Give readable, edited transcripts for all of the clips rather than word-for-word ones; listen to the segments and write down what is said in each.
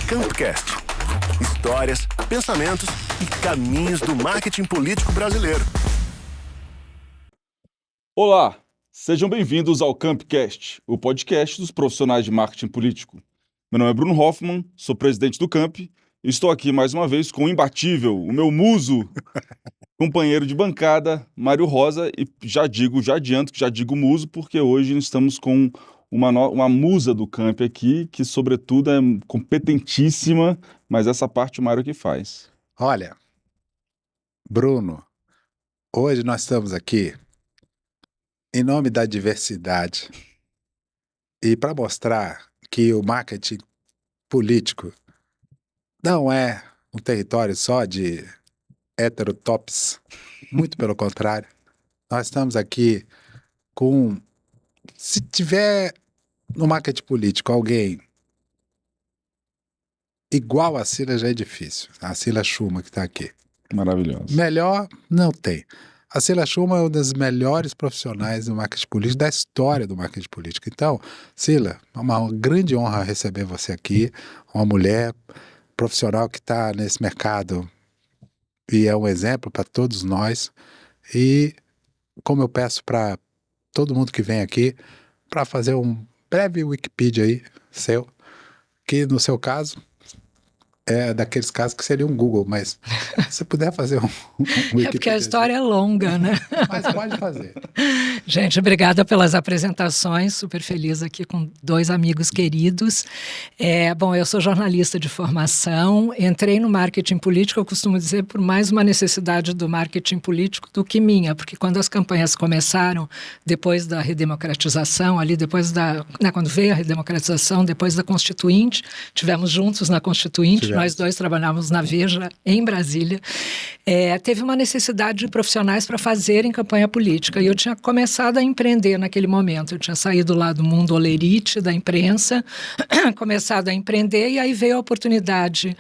Campcast. Histórias, pensamentos e caminhos do marketing político brasileiro. Olá, sejam bem-vindos ao Campcast, o podcast dos profissionais de marketing político. Meu nome é Bruno Hoffman, sou presidente do Camp e estou aqui mais uma vez com o imbatível, o meu muso, companheiro de bancada, Mário Rosa, e já adianto que já digo muso, porque hoje estamos com uma musa do Camp aqui, que sobretudo é competentíssima, mas essa parte o Mário que faz. Olha, Bruno, hoje nós estamos aqui em nome da diversidade e para mostrar que o marketing político não é um território só de heterotops, muito pelo contrário. Nós estamos aqui com... Se tiver no marketing político alguém igual a Cila, já é difícil. A Cila Schumann que está aqui. Maravilhoso. Melhor não tem. A Cila Schumann é uma das melhores profissionais do marketing político, da história do marketing político. Então, Cila, é uma grande honra receber você aqui, uma mulher profissional que está nesse mercado e é um exemplo para todos nós. E como eu peço para todo mundo que vem aqui, para fazer um breve Wikipedia aí, seu, que no seu caso é daqueles casos que seria um Google, mas se puder fazer um Wikipedia... É porque a história é longa, né? Mas pode fazer. Gente, obrigada pelas apresentações, super feliz aqui com dois amigos queridos. Bom, eu sou jornalista de formação, entrei no marketing político, eu costumo dizer, por mais uma necessidade do marketing político do que minha, porque quando as campanhas começaram, depois da redemocratização, ali depois quando veio a redemocratização, depois da Constituinte, tivemos juntos na Constituinte, nós dois trabalhávamos na Veja, em Brasília. Teve uma necessidade de profissionais para fazerem campanha política. E eu tinha começado a empreender naquele momento. Eu tinha saído lá do mundo olerite, da imprensa, começado a empreender, e aí veio a oportunidade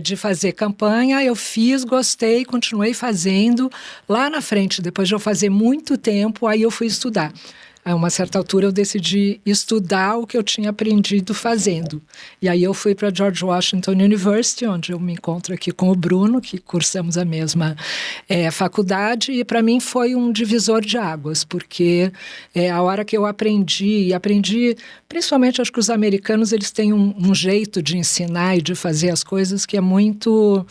de fazer campanha. Eu fiz, gostei, continuei fazendo. Lá na frente, depois de eu fazer muito tempo, aí eu fui estudar. A uma certa altura eu decidi estudar o que eu tinha aprendido fazendo. E aí eu fui para a George Washington University, onde eu me encontro aqui com o Bruno, que cursamos a mesma faculdade, e para mim foi um divisor de águas, porque a hora que eu aprendi, principalmente acho que os americanos, eles têm um jeito de ensinar e de fazer as coisas que é muito...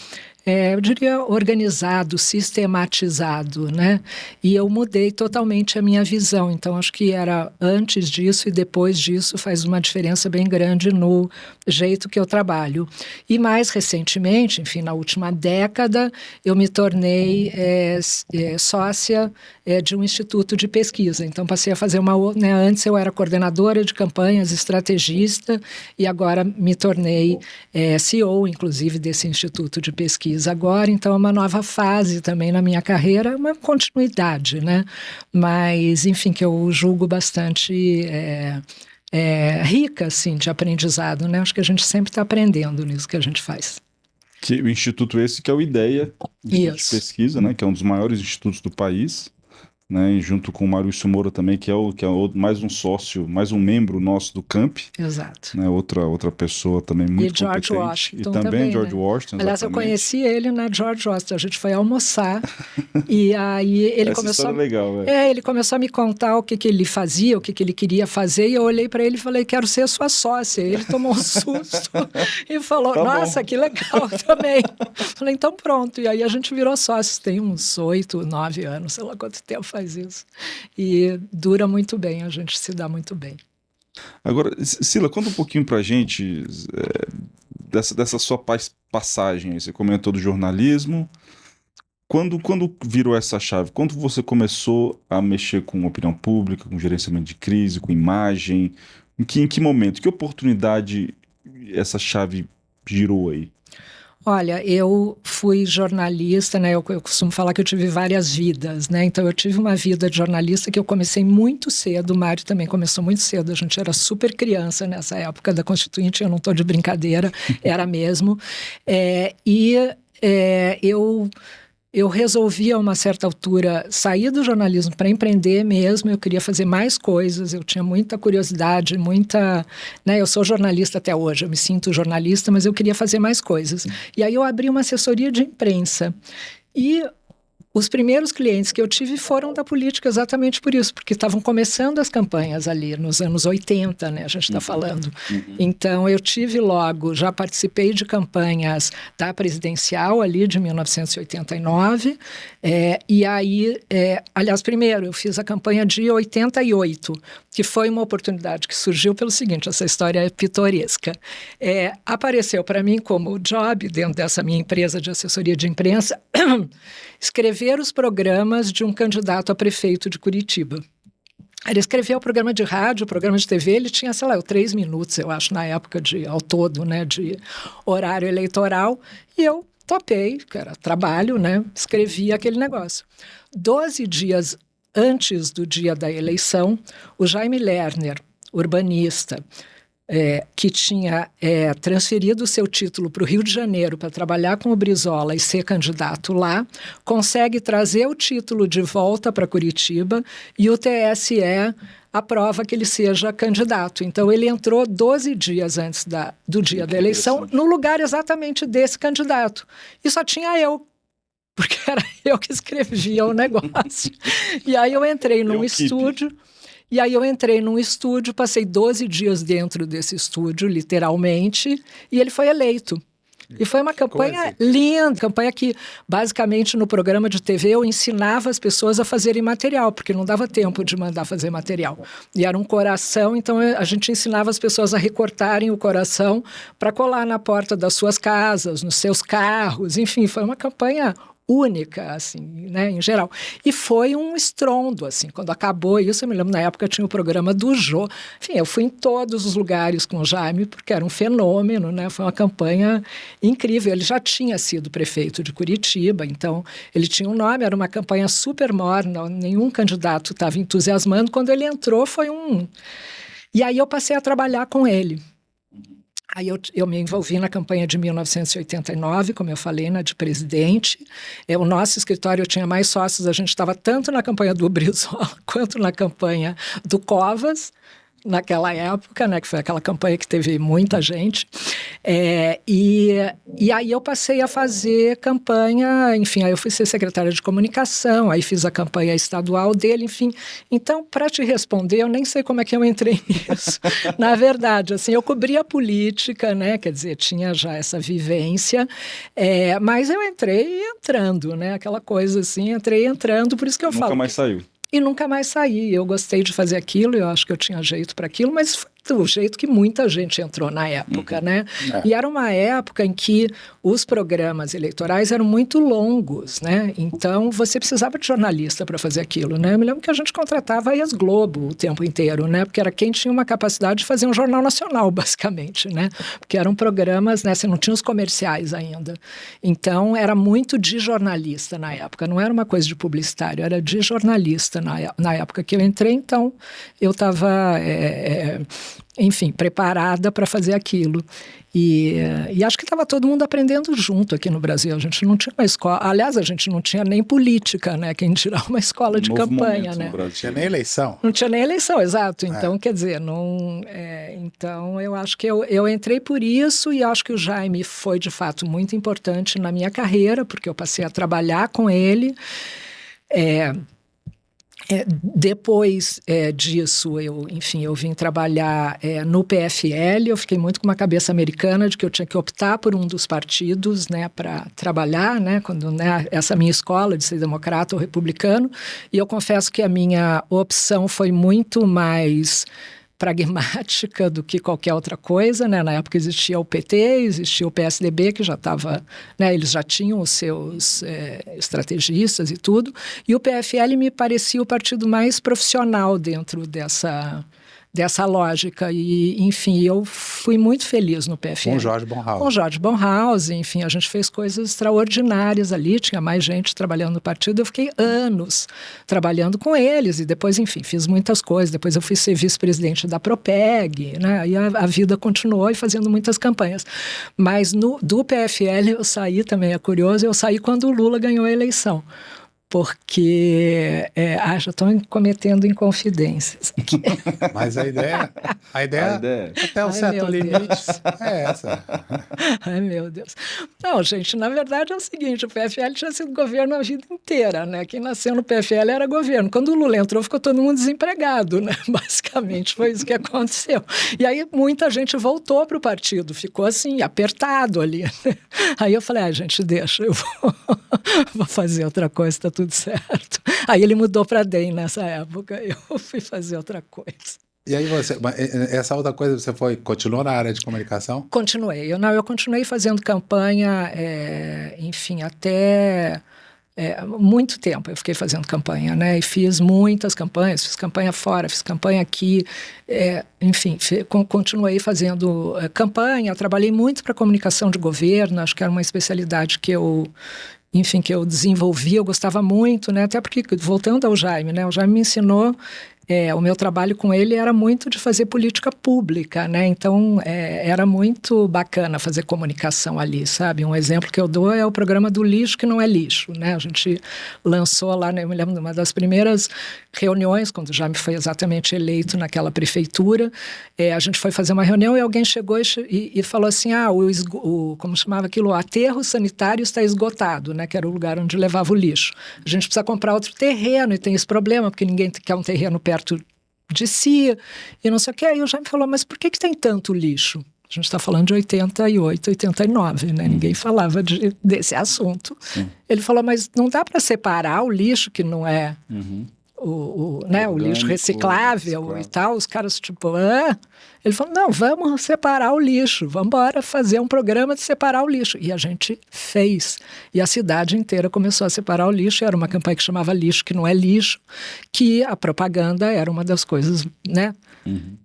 eu diria organizado, sistematizado, né? E eu mudei totalmente a minha visão. Então, acho que era antes disso e depois disso faz uma diferença bem grande no jeito que eu trabalho. E mais recentemente, enfim, na última década, eu me tornei sócia de um instituto de pesquisa. Então, passei a fazer antes eu era coordenadora de campanhas, estrategista, e agora me tornei CEO, inclusive, desse instituto de pesquisa. Agora, então, é uma nova fase também na minha carreira, uma continuidade, né? Mas, enfim, que eu julgo bastante rica, assim, de aprendizado, né? Acho que a gente sempre está aprendendo nisso que a gente faz. O instituto esse que é o IDEA, Instituto de Pesquisa, né? Que é um dos maiores institutos do país. Né, e junto com o Maurício Moura também, que é mais um sócio, mais um membro nosso do Camp. Exato. Né, outra pessoa também muito George competente. Washington E também George né? Washington. Aliás, exatamente. eu conheci ele na George Washington. A gente foi almoçar e aí ele Essa começou... história é legal, ele começou a me contar o que ele fazia, o que ele queria fazer, e eu olhei para ele e falei, quero ser sua sócia. Ele tomou um susto e falou, tá nossa, bom. Que legal também. Falei, então pronto. E aí a gente virou sócios. Tem uns 8, 9 anos, sei lá quanto tempo faz isso. E dura muito bem, a gente se dá muito bem. Agora, Cila, conta um pouquinho pra gente dessa sua passagem. Você comentou do jornalismo. Quando virou essa chave? Quando você começou a mexer com opinião pública, com gerenciamento de crise, com imagem? Em que momento, que oportunidade essa chave girou aí? Olha, eu fui jornalista, né? Eu costumo falar que eu tive várias vidas, né? Então, eu tive uma vida de jornalista que eu comecei muito cedo, o Mário também começou muito cedo, a gente era super criança nessa época da Constituinte, eu não estou de brincadeira, era mesmo. Eu eu resolvi a uma certa altura sair do jornalismo para empreender mesmo. Eu queria fazer mais coisas, eu tinha muita curiosidade, né, eu sou jornalista até hoje, eu me sinto jornalista, mas eu queria fazer mais coisas. E aí eu abri uma assessoria de imprensa. E os primeiros clientes que eu tive foram da política exatamente por isso, porque estavam começando as campanhas ali nos anos 80, né, a gente está falando. Então, eu tive logo, já participei de campanhas da presidencial ali de 1989, e aí, aliás, primeiro, eu fiz a campanha de 88, que foi uma oportunidade que surgiu pelo seguinte, essa história é pitoresca. Apareceu para mim como job, dentro dessa minha empresa de assessoria de imprensa, escrever os programas de um candidato a prefeito de Curitiba. Ele escreveu o programa de rádio, o programa de TV, ele tinha, 3 minutos, eu acho, na época ao todo, né, de horário eleitoral, e eu topei, que era trabalho, né, escrevi aquele negócio. 12 dias antes do dia da eleição, o Jaime Lerner, urbanista, que tinha transferido o seu título para o Rio de Janeiro para trabalhar com o Brizola e ser candidato lá, consegue trazer o título de volta para Curitiba e o TSE aprova que ele seja candidato. Então, ele entrou 12 dias antes do dia da eleição no lugar exatamente desse candidato. E só tinha eu, porque era eu que escrevia o negócio. E aí eu entrei num estúdio... E aí eu entrei num estúdio, passei 12 dias dentro desse estúdio, literalmente, e ele foi eleito. E foi uma campanha linda, campanha que, basicamente, no programa de TV, eu ensinava as pessoas a fazerem material, porque não dava tempo de mandar fazer material. E era um coração, então a gente ensinava as pessoas a recortarem o coração para colar na porta das suas casas, nos seus carros, enfim, foi uma campanha única, assim, né, em geral. E foi um estrondo, assim, quando acabou isso, eu me lembro, na época tinha o programa do Jô, enfim, eu fui em todos os lugares com o Jaime, porque era um fenômeno, né, foi uma campanha incrível, ele já tinha sido prefeito de Curitiba, então ele tinha um nome, era uma campanha super morna, nenhum candidato estava entusiasmando, quando ele entrou foi E aí eu passei a trabalhar com ele. Aí eu me envolvi na campanha de 1989, como eu falei, na de presidente. O nosso escritório tinha mais sócios, a gente estava tanto na campanha do Brizola quanto na campanha do Covas, naquela época, né, que foi aquela campanha que teve muita gente. E aí eu passei a fazer campanha, enfim, aí eu fui ser secretária de comunicação, aí fiz a campanha estadual dele, enfim. Então, para te responder, eu nem sei como é que eu entrei nisso. Na verdade, assim, eu cobria a política, né, quer dizer, tinha já essa vivência, mas eu entrei entrando, né, aquela coisa assim, entrei entrando, por isso que eu falo. Nunca mais saiu. E nunca mais saí. Eu gostei de fazer aquilo, eu acho que eu tinha jeito para aquilo, mas foi do jeito que muita gente entrou na época, né? E era uma época em que os programas eleitorais eram muito longos, né? Então, você precisava de jornalista para fazer aquilo, né? Eu me lembro que a gente contratava a Ex Globo o tempo inteiro, né? Porque era quem tinha uma capacidade de fazer um jornal nacional, basicamente, né? Porque eram programas, né? Você não tinha os comerciais ainda. Então, era muito de jornalista na época. Não era uma coisa de publicitário, era de jornalista na época que eu entrei. Então, eu estava... enfim, preparada para fazer aquilo. E acho que estava todo mundo aprendendo junto aqui no Brasil. A gente não tinha uma escola... Aliás, a gente não tinha nem política, né? Quem dirá uma escola de campanha, né? Não tinha nem eleição. Não tinha nem eleição, exato. Então, quer dizer, então, eu acho que eu entrei por isso e acho que o Jaime foi, de fato, muito importante na minha carreira, porque eu passei a trabalhar com ele. Depois disso, eu vim trabalhar no PFL, eu fiquei muito com uma cabeça americana de que eu tinha que optar por um dos partidos, né, para trabalhar, né, quando, né, essa minha escola de ser democrata ou republicano, e eu confesso que a minha opção foi muito mais pragmática do que qualquer outra coisa, né? Na época existia o PT, existia o PSDB, que já estava, né? Eles já tinham os seus estrategistas e tudo, e o PFL me parecia o partido mais profissional dentro dessa lógica. E, enfim, eu fui muito feliz no PFL. Com o Jorge Bonhaus. Com o Jorge Bonhaus, enfim, a gente fez coisas extraordinárias ali, tinha mais gente trabalhando no partido, eu fiquei anos trabalhando com eles, e depois, enfim, fiz muitas coisas, depois eu fui ser vice-presidente da Propeg, né, e a vida continuou e fazendo muitas campanhas. Mas do PFL eu saí também, é curioso, eu saí quando o Lula ganhou a eleição. Porque já estão cometendo inconfidências. Mas a ideia até um certo limite é essa. Ai, meu Deus. Não, gente, na verdade é o seguinte, o PFL tinha sido governo a vida inteira, né? Quem nasceu no PFL era governo. Quando o Lula entrou, ficou todo mundo desempregado, né? Basicamente foi isso que aconteceu. E aí muita gente voltou para o partido, ficou assim, apertado ali. Né? Aí eu falei, gente, deixa, eu vou fazer outra coisa, tá tudo certo. Aí ele mudou para DEM nessa época, eu fui fazer outra coisa. E aí essa outra coisa, você continuou na área de comunicação? Continuei. Eu continuei fazendo campanha, enfim, até muito tempo eu fiquei fazendo campanha, né? E fiz muitas campanhas, fiz campanha fora, fiz campanha aqui, enfim, continuei fazendo campanha, trabalhei muito para comunicação de governo, acho que era uma especialidade que eu desenvolvi, eu gostava muito, né? Até porque, voltando ao Jaime, né? O Jaime me ensinou, o meu trabalho com ele era muito de fazer política pública, né? Então, era muito bacana fazer comunicação ali, sabe? Um exemplo que eu dou é o programa do lixo que não é lixo, né? A gente lançou lá, né? Eu me lembro de uma das primeiras reuniões, quando o Jaime foi exatamente eleito naquela prefeitura, a gente foi fazer uma reunião e alguém chegou e falou assim, como chamava aquilo? O aterro sanitário está esgotado, né? Que era o lugar onde levava o lixo. A gente precisa comprar outro terreno e tem esse problema, porque ninguém quer um terreno perto de si, e não sei o que. Aí o Jaime falou, mas por que tem tanto lixo? A gente está falando de 88, 89, né? Ninguém falava desse assunto. Sim. Ele falou, mas não dá para separar o lixo que não é o lixo reciclável e tal. Os caras tipo, Ele falou, não, vamos separar o lixo, vamos embora fazer um programa de separar o lixo. E a gente fez. E a cidade inteira começou a separar o lixo. Era uma campanha que chamava Lixo que não é lixo, que a propaganda era uma das coisas, né?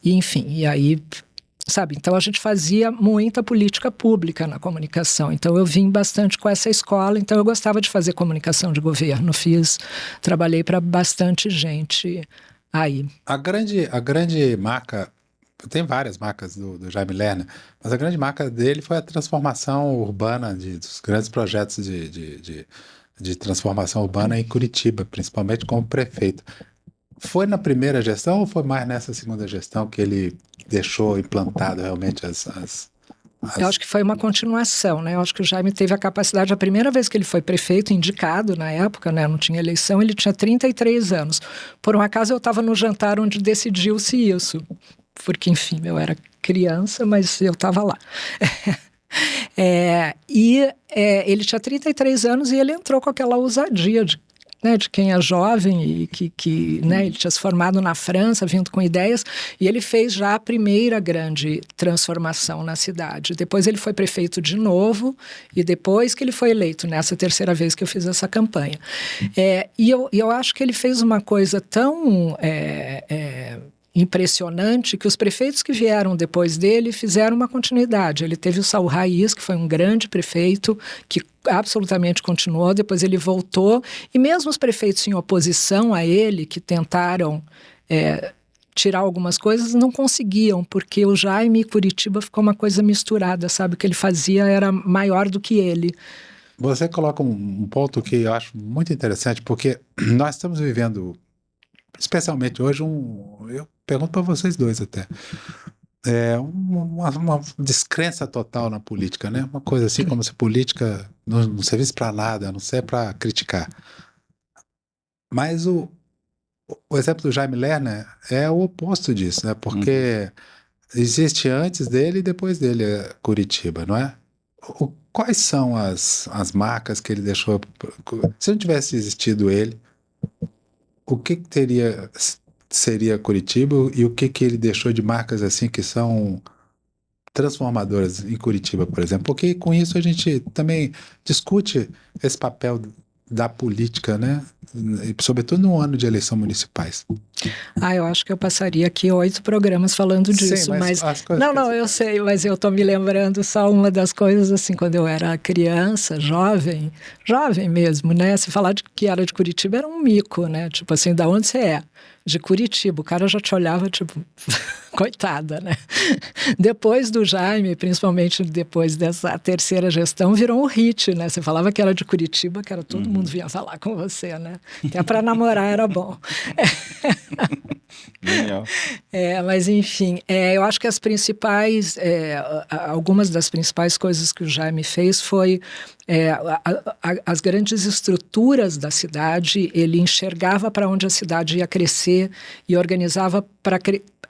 E, enfim, e aí, sabe? Então a gente fazia muita política pública na comunicação. Então eu vim bastante com essa escola. Então eu gostava de fazer comunicação de governo. Trabalhei para bastante gente aí. A grande marca... Tem várias marcas do Jaime Lerner, mas a grande marca dele foi a transformação urbana, dos grandes projetos de transformação urbana em Curitiba, principalmente como prefeito. Foi na primeira gestão ou foi mais nessa segunda gestão que ele deixou implantado realmente Eu acho que foi uma continuação, né? Eu acho que o Jaime teve a capacidade, a primeira vez que ele foi prefeito, indicado na época, né? Não tinha eleição, ele tinha 33 anos. Por um acaso eu estava no jantar onde decidiu-se isso. Porque, enfim, eu era criança, mas eu estava lá. Ele tinha 33 anos e ele entrou com aquela ousadia de quem é jovem e que ele tinha se formado na França, vindo com ideias, e ele fez já a primeira grande transformação na cidade. Depois ele foi prefeito de novo, e depois que ele foi eleito, nessa terceira vez que eu fiz essa campanha. E eu acho que ele fez uma coisa tão... impressionante, que os prefeitos que vieram depois dele fizeram uma continuidade. Ele teve o Saul Raiz, que foi um grande prefeito, que absolutamente continuou, depois ele voltou, e mesmo os prefeitos em oposição a ele, que tentaram tirar algumas coisas, não conseguiam, porque o Jaime e Curitiba ficou uma coisa misturada, sabe? O que ele fazia era maior do que ele. Você coloca um ponto que eu acho muito interessante, porque nós estamos vivendo, especialmente hoje, eu pergunto para vocês dois até, uma descrença total na política, né? Uma coisa assim como se política não servisse para nada, a não ser para criticar. Mas o exemplo do Jaime Lerner é o oposto disso, né? Porque existe antes dele e depois dele Curitiba, não é? Quais são as marcas que ele deixou? Se não tivesse existido ele, o que seria Curitiba e o que ele deixou de marcas assim que são transformadoras em Curitiba, por exemplo? Porque com isso a gente também discute esse papel da política, né? E, sobretudo no ano de eleição municipais. Eu acho que eu passaria aqui 8 programas falando disso. Sim, mas as coisas não, eu sei, mas eu tô me lembrando só uma das coisas, assim, quando eu era criança, jovem mesmo, né? Se falar que era de Curitiba era um mico, né? Tipo assim, da onde você é? De Curitiba. O cara já te olhava, tipo, coitada, né? Depois do Jaime, principalmente depois dessa terceira gestão, virou um hit, né? Você falava que era de Curitiba, que era todo mundo vinha falar com você, né? Até para namorar era bom. Genial. Mas enfim, eu acho que algumas das principais coisas que o Jaime fez foi as grandes estruturas da cidade. Ele enxergava para onde a cidade ia crescer e organizava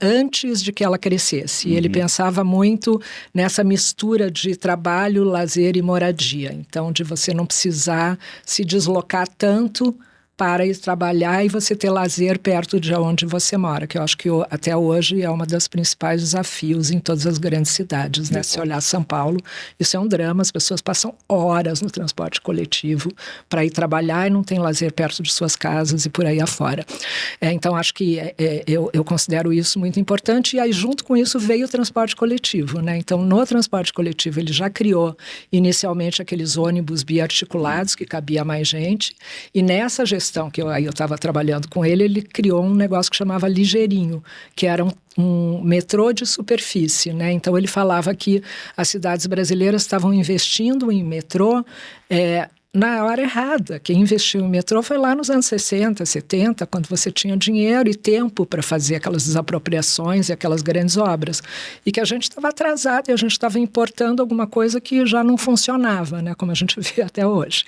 antes de que ela crescesse. E ele pensava muito nessa mistura de trabalho, lazer e moradia. Então, de você não precisar se deslocar tanto para ir trabalhar e você ter lazer perto de onde você mora, que eu acho que até hoje é uma das principais desafios em todas as grandes cidades, né? Se olhar São Paulo, isso é um drama, as pessoas passam horas no transporte coletivo para ir trabalhar e não tem lazer perto de suas casas e por aí afora. Então, acho que eu considero isso muito importante, e aí junto com isso veio o transporte coletivo, né? Então, no transporte coletivo ele já criou inicialmente aqueles ônibus biarticulados que cabia mais gente, e nessa gestão que eu estava trabalhando com ele criou um negócio que chamava Ligeirinho, que era um metrô de superfície, né? Então ele falava que as cidades brasileiras estavam investindo em metrô na hora errada. Quem investiu em metrô foi lá nos anos 60, 70, quando você tinha dinheiro e tempo para fazer aquelas desapropriações e aquelas grandes obras. E que a gente estava atrasado e a gente estava importando alguma coisa que já não funcionava, né? Como a gente vê até hoje.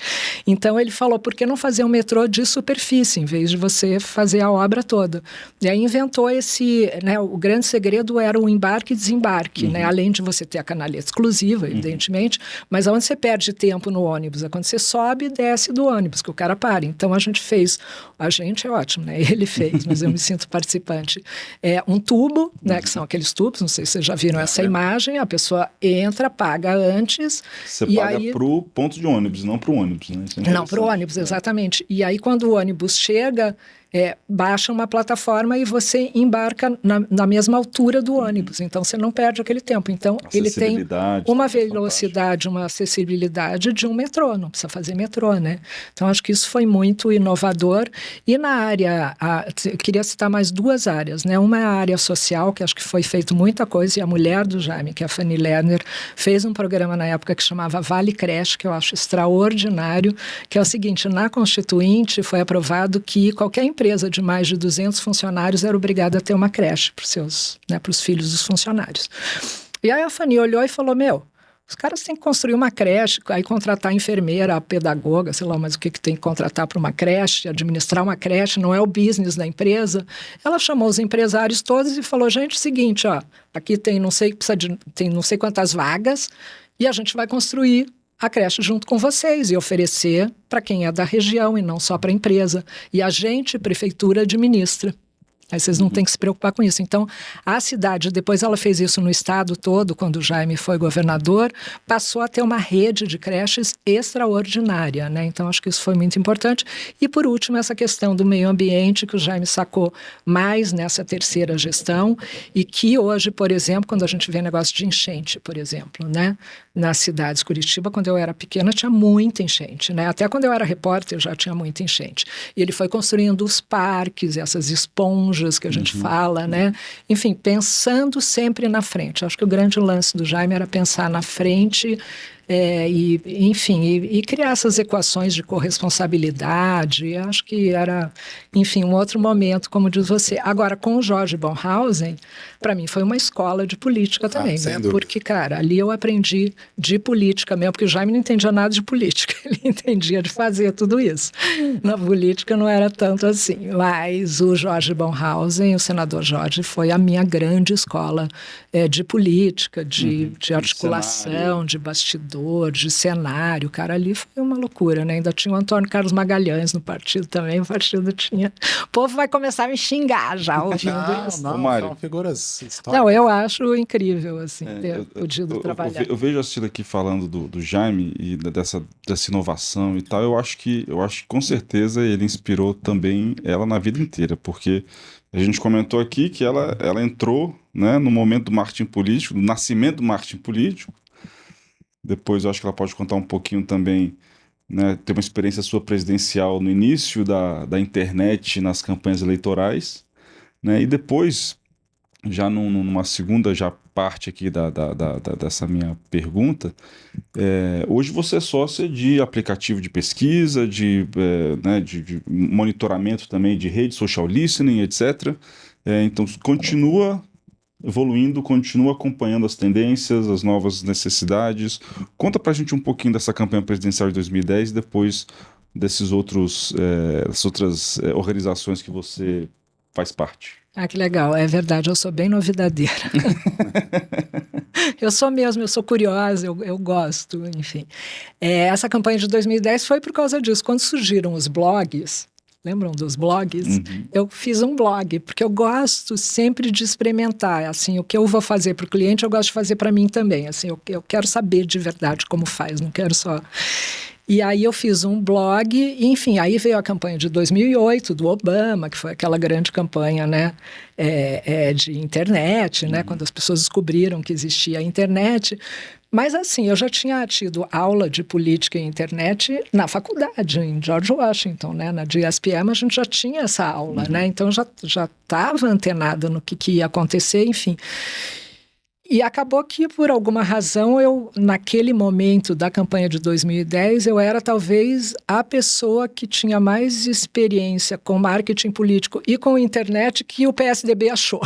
Então ele falou, por que não fazer um metrô de superfície, em vez de você fazer a obra toda? E aí inventou né, o grande segredo era o embarque e desembarque, né? Além de você ter a canaleta exclusiva, evidentemente, mas onde você perde tempo no ônibus é quando você sobe e desce do ônibus, que o cara para. Então, a gente é ótimo, né? Ele fez, mas eu me sinto participante. Um tubo, né? Que são aqueles tubos, não sei se vocês já viram essa imagem, a pessoa entra, paga antes. Você paga pro ponto de ônibus, não pro ônibus, né? Não, pro ônibus, exatamente. E aí, quando o ônibus chega, baixa uma plataforma e você embarca na mesma altura do ônibus. Então, você não perde aquele tempo. Então, ele tem uma velocidade, uma acessibilidade de um metrô. Não precisa fazer metrô, né? Então, acho que isso foi muito inovador. E na área, eu queria citar mais 2 áreas, né? Uma é a área social, que acho que foi feito muita coisa, e a mulher do Jaime, que é a Fanny Lerner, fez um programa na época que chamava Vale Creche, que eu acho extraordinário, que é o seguinte, na Constituinte foi aprovado que qualquer empresa de mais de 200 funcionários era obrigada a ter uma creche para os filhos dos funcionários. E aí a Fanny olhou e falou, os caras têm que construir uma creche, aí contratar a enfermeira, a pedagoga, sei lá, mas o que tem que contratar para uma creche, administrar uma creche, não é o business da empresa. Ela chamou os empresários todos e falou, gente, seguinte, aqui tem não sei quantas vagas e a gente vai construir a creche junto com vocês e oferecer para quem é da região e não só para a empresa. E a gente, prefeitura, administra. Aí vocês não têm que se preocupar com isso. Então, a cidade, depois ela fez isso no estado todo, quando o Jaime foi governador, passou a ter uma rede de creches extraordinária, né? Então, acho que isso foi muito importante. E, por último, essa questão do meio ambiente, que o Jaime sacou mais nessa terceira gestão, e que hoje, por exemplo, quando a gente vê negócio de enchente, por exemplo, né? Nas cidades, Curitiba, quando eu era pequena, tinha muita enchente, né? Até quando eu era repórter, já tinha muita enchente. E ele foi construindo os parques, essas esponjas que a gente fala, né? Enfim, pensando sempre na frente. Acho que o grande lance do Jaime era pensar na frente e criar essas equações de corresponsabilidade. Acho que era, enfim, um outro momento, como diz você. Agora, com o Jorge Bornhausen, para mim foi uma escola de política também, né? Porque, cara, ali eu aprendi de política mesmo, porque o Jaime não entendia nada de política, ele entendia de fazer tudo isso. Na política não era tanto assim, mas o Jorge Bornhausen, o senador Jorge, foi a minha grande escola de política, de articulação, de bastidores, computador, de cenário, cara, ali foi uma loucura, né? Ainda tinha o Antônio Carlos Magalhães no partido também, o partido tinha... O povo vai começar a me xingar já ouvindo isso. Não, Mário. são figuras históricas. Não, eu acho incrível, assim, ter podido trabalhar. Eu vejo a Cila aqui falando do Jaime e dessa inovação e tal. Eu acho que com certeza ele inspirou também ela na vida inteira, porque a gente comentou aqui que ela entrou, né, no momento do marketing político, do nascimento do marketing político. Depois eu acho que ela pode contar um pouquinho também, né, ter uma experiência sua presidencial no início da internet nas campanhas eleitorais, né, e depois, já numa segunda parte aqui dessa minha pergunta, hoje você é sócia de aplicativo de pesquisa, de monitoramento também de rede, social listening, etc. Então, continua evoluindo, continua acompanhando as tendências, as novas necessidades. Conta pra gente um pouquinho dessa campanha presidencial de 2010 e depois dessas outras organizações que você faz parte. Ah, que legal. É verdade, eu sou bem novidadeira. Eu sou curiosa, eu gosto, enfim. Essa campanha de 2010 foi por causa disso. Quando surgiram os blogs, lembram dos blogs? Uhum. Eu fiz um blog, porque eu gosto sempre de experimentar. Assim, o que eu vou fazer para o cliente, eu gosto de fazer para mim também. Assim, eu quero saber de verdade como faz, não quero só... E aí eu fiz um blog, e, enfim, aí veio a campanha de 2008 do Obama, que foi aquela grande campanha, né, de internet, né, quando as pessoas descobriram que existia a internet. Mas assim, eu já tinha tido aula de política e internet na faculdade, em George Washington, né, na GSPM a gente já tinha essa aula, né, então já estava antenada no que ia acontecer, enfim. E acabou que, por alguma razão, eu, naquele momento da campanha de 2010, eu era talvez a pessoa que tinha mais experiência com marketing político e com internet que o PSDB achou,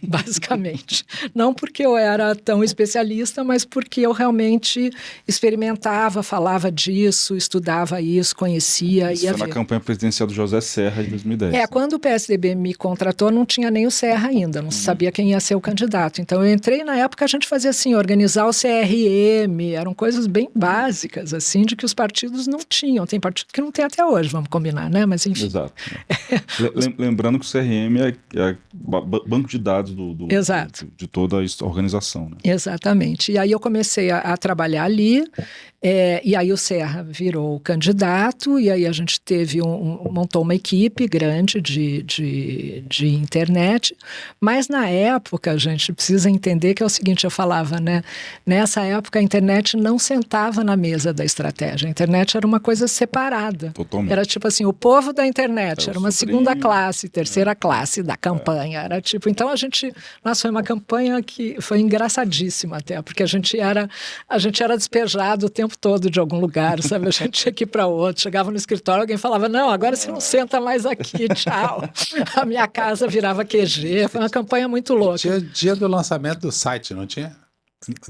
basicamente. Não porque eu era tão especialista, mas porque eu realmente experimentava, falava disso, estudava isso, conhecia. Isso foi na campanha presidencial do José Serra de 2010. Quando o PSDB me contratou, não tinha nem o Serra ainda, não se sabia quem ia ser o candidato. Então eu entrei na época a gente fazia assim, organizar o CRM, eram coisas bem básicas, assim, de que os partidos não tinham. Tem partido que não tem até hoje, vamos combinar, né? Mas enfim. Exato. Lembrando que o CRM é banco de dados de toda a organização, né? Exatamente. E aí eu comecei a trabalhar ali, e aí o Serra virou candidato, e aí a gente montou uma equipe grande de internet, mas na época a gente precisa entender que é o seguinte, eu falava, né? Nessa época a internet não sentava na mesa da estratégia, a internet era uma coisa separada. Totalmente. Era tipo assim, o povo da internet, era uma segunda classe, terceira classe da campanha, era tipo, então nossa, foi uma campanha que foi engraçadíssima até, porque a gente era despejado o tempo todo de algum lugar, sabe? A gente tinha que ir para outro, chegava no escritório, alguém falava, não, agora você não senta mais aqui, tchau. A minha casa virava QG, foi uma campanha muito louca. Tinha dia do lançamento do site, não tinha?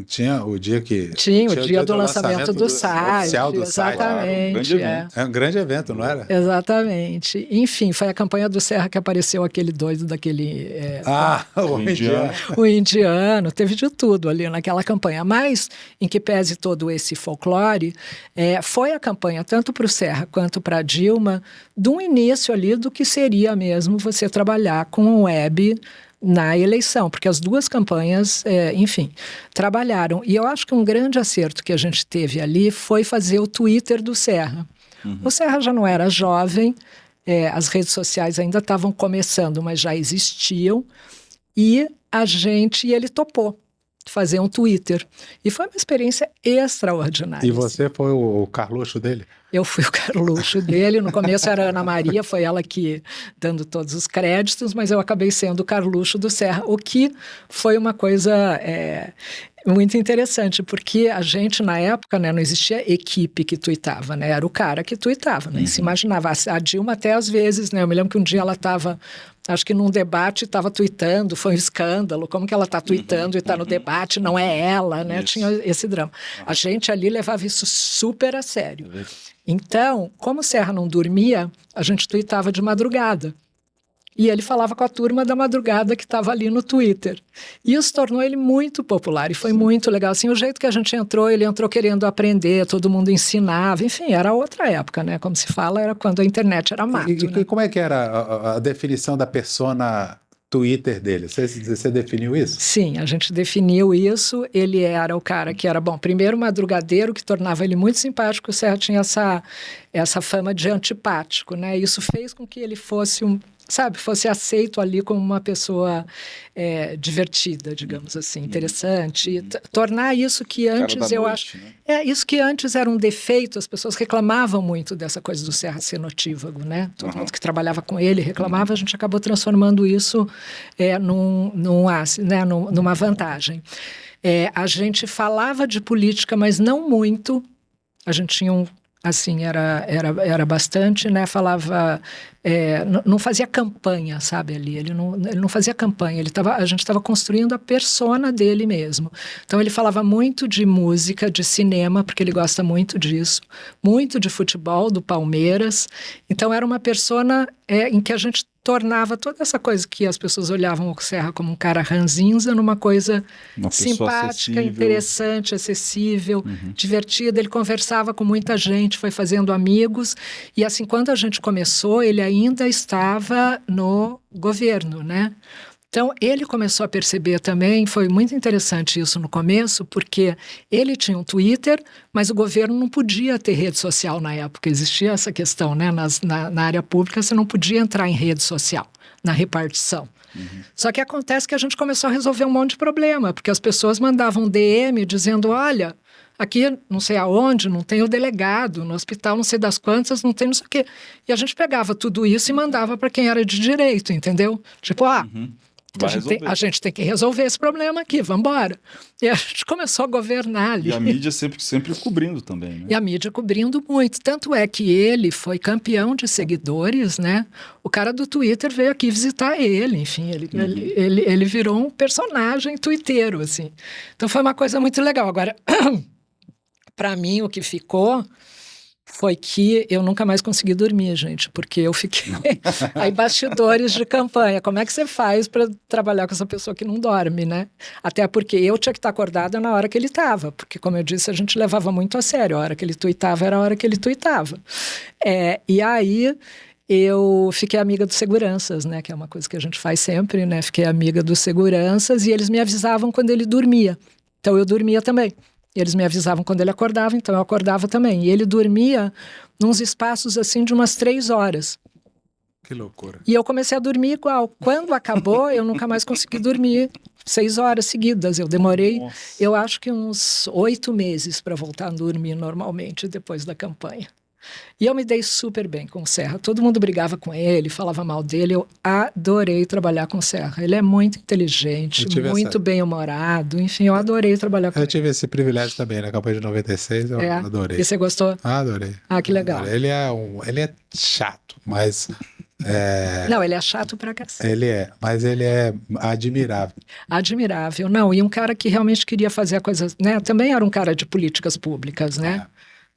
Tinha o dia que... Tinha o dia do lançamento do site. Oficial do exatamente. Site. É um grande evento, não era? Exatamente. Enfim, foi a campanha do Serra que apareceu aquele doido daquele... o indiano. O indiano. Teve de tudo ali naquela campanha. Mas, em que pese todo esse folclore, foi a campanha, tanto para o Serra quanto para a Dilma, de um início ali do que seria mesmo você trabalhar com o web na eleição, porque as duas campanhas, enfim, trabalharam. E eu acho que um grande acerto que a gente teve ali foi fazer o Twitter do Serra. Uhum. O Serra já não era jovem, as redes sociais ainda estavam começando, mas já existiam, e ele topou fazer um Twitter. E foi uma experiência extraordinária. E você foi o Carluxo dele? Eu fui o Carluxo dele, no começo era a Ana Maria, foi ela que dando todos os créditos, mas eu acabei sendo o Carluxo do Serra, o que foi uma coisa muito interessante, porque a gente na época, né, não existia equipe que tuitava, né, era o cara que tuitava, né, se imaginava, a Dilma até às vezes, né, eu me lembro que um dia ela estava, acho que num debate estava tuitando, foi um escândalo, como que ela está tuitando e está no debate, não é ela, né, tinha esse drama. A gente ali levava isso super a sério. Então, como o Serra não dormia, a gente tuitava de madrugada. E ele falava com a turma da madrugada que estava ali no Twitter. E isso tornou ele muito popular e foi muito legal. Assim, o jeito que a gente entrou, ele entrou querendo aprender, todo mundo ensinava. Enfim, era outra época, né? Como se fala, era quando a internet era mato. E como é que era a definição da persona Twitter dele? Você definiu isso? Sim, a gente definiu isso. Ele era o cara que era, bom, primeiro madrugadeiro, que tornava ele muito simpático. O Serra tinha essa fama de antipático, né? Isso fez com que ele fosse fosse aceito ali como uma pessoa divertida, digamos assim, interessante. Tornar isso que antes, eu acho... Né? Isso que antes era um defeito, as pessoas reclamavam muito dessa coisa do Serra ser notívago, né? Todo mundo que trabalhava com ele reclamava, a gente acabou transformando isso numa vantagem. A gente falava de política, mas não muito. A gente tinha assim, era bastante, né? Falava, não fazia campanha, sabe, ali. Ele não fazia campanha, a gente estava construindo a persona dele mesmo. Então, ele falava muito de música, de cinema, porque ele gosta muito disso, muito de futebol, do Palmeiras. Então, era uma persona em que a gente tornava toda essa coisa que as pessoas olhavam o Serra como um cara ranzinza numa coisa simpática, interessante, acessível, divertida. Ele conversava com muita gente, foi fazendo amigos. E assim, quando a gente começou, ele ainda estava no governo, né? Então, ele começou a perceber também, foi muito interessante isso no começo, porque ele tinha um Twitter, mas o governo não podia ter rede social na época. Existia essa questão, né? Na área pública, você não podia entrar em rede social, na repartição. Só que acontece que a gente começou a resolver um monte de problema, porque as pessoas mandavam DM dizendo, olha, aqui não sei aonde, não tem o delegado, no hospital não sei das quantas, não tem não sei o quê. E a gente pegava tudo isso e mandava para quem era de direito, entendeu? Tipo, a gente tem que resolver esse problema aqui, vamos embora. E a gente começou a governar ali. E a mídia sempre cobrindo também, né? E a mídia cobrindo muito. Tanto é que ele foi campeão de seguidores, né? O cara do Twitter veio aqui visitar ele, enfim, ele virou um personagem twitteiro, assim. Então foi uma coisa muito legal. Agora, para mim, o que ficou foi que eu nunca mais consegui dormir, gente, porque eu fiquei aí bastidores de campanha. Como é que você faz para trabalhar com essa pessoa que não dorme, né? Até porque eu tinha que estar acordada na hora que ele estava, porque, como eu disse, a gente levava muito a sério. A hora que ele tuitava era a hora que ele tuitava. E aí eu fiquei amiga dos seguranças, né? Que é uma coisa que a gente faz sempre, né? Fiquei amiga dos seguranças e eles me avisavam quando ele dormia. Então eu dormia também. E eles me avisavam quando ele acordava, então eu acordava também. E ele dormia nos espaços assim de umas 3 horas. Que loucura. E eu comecei a dormir igual. Quando acabou, eu nunca mais consegui dormir 6 horas seguidas. Eu demorei, eu acho que uns 8 meses para voltar a dormir normalmente depois da campanha. E eu me dei super bem com o Serra. Todo mundo brigava com ele, falava mal dele. Eu adorei trabalhar com o Serra. Ele é muito inteligente, muito bem-humorado. Enfim, eu adorei trabalhar com ele. Eu tive esse privilégio também na campanha de 96. Eu adorei. E você gostou? Adorei. Ah, que legal. Ele é chato, mas... Não, ele é chato pra cacete. Mas ele é admirável. Admirável. Não, e um cara que realmente queria fazer a coisa, né? Também era um cara de políticas públicas, né?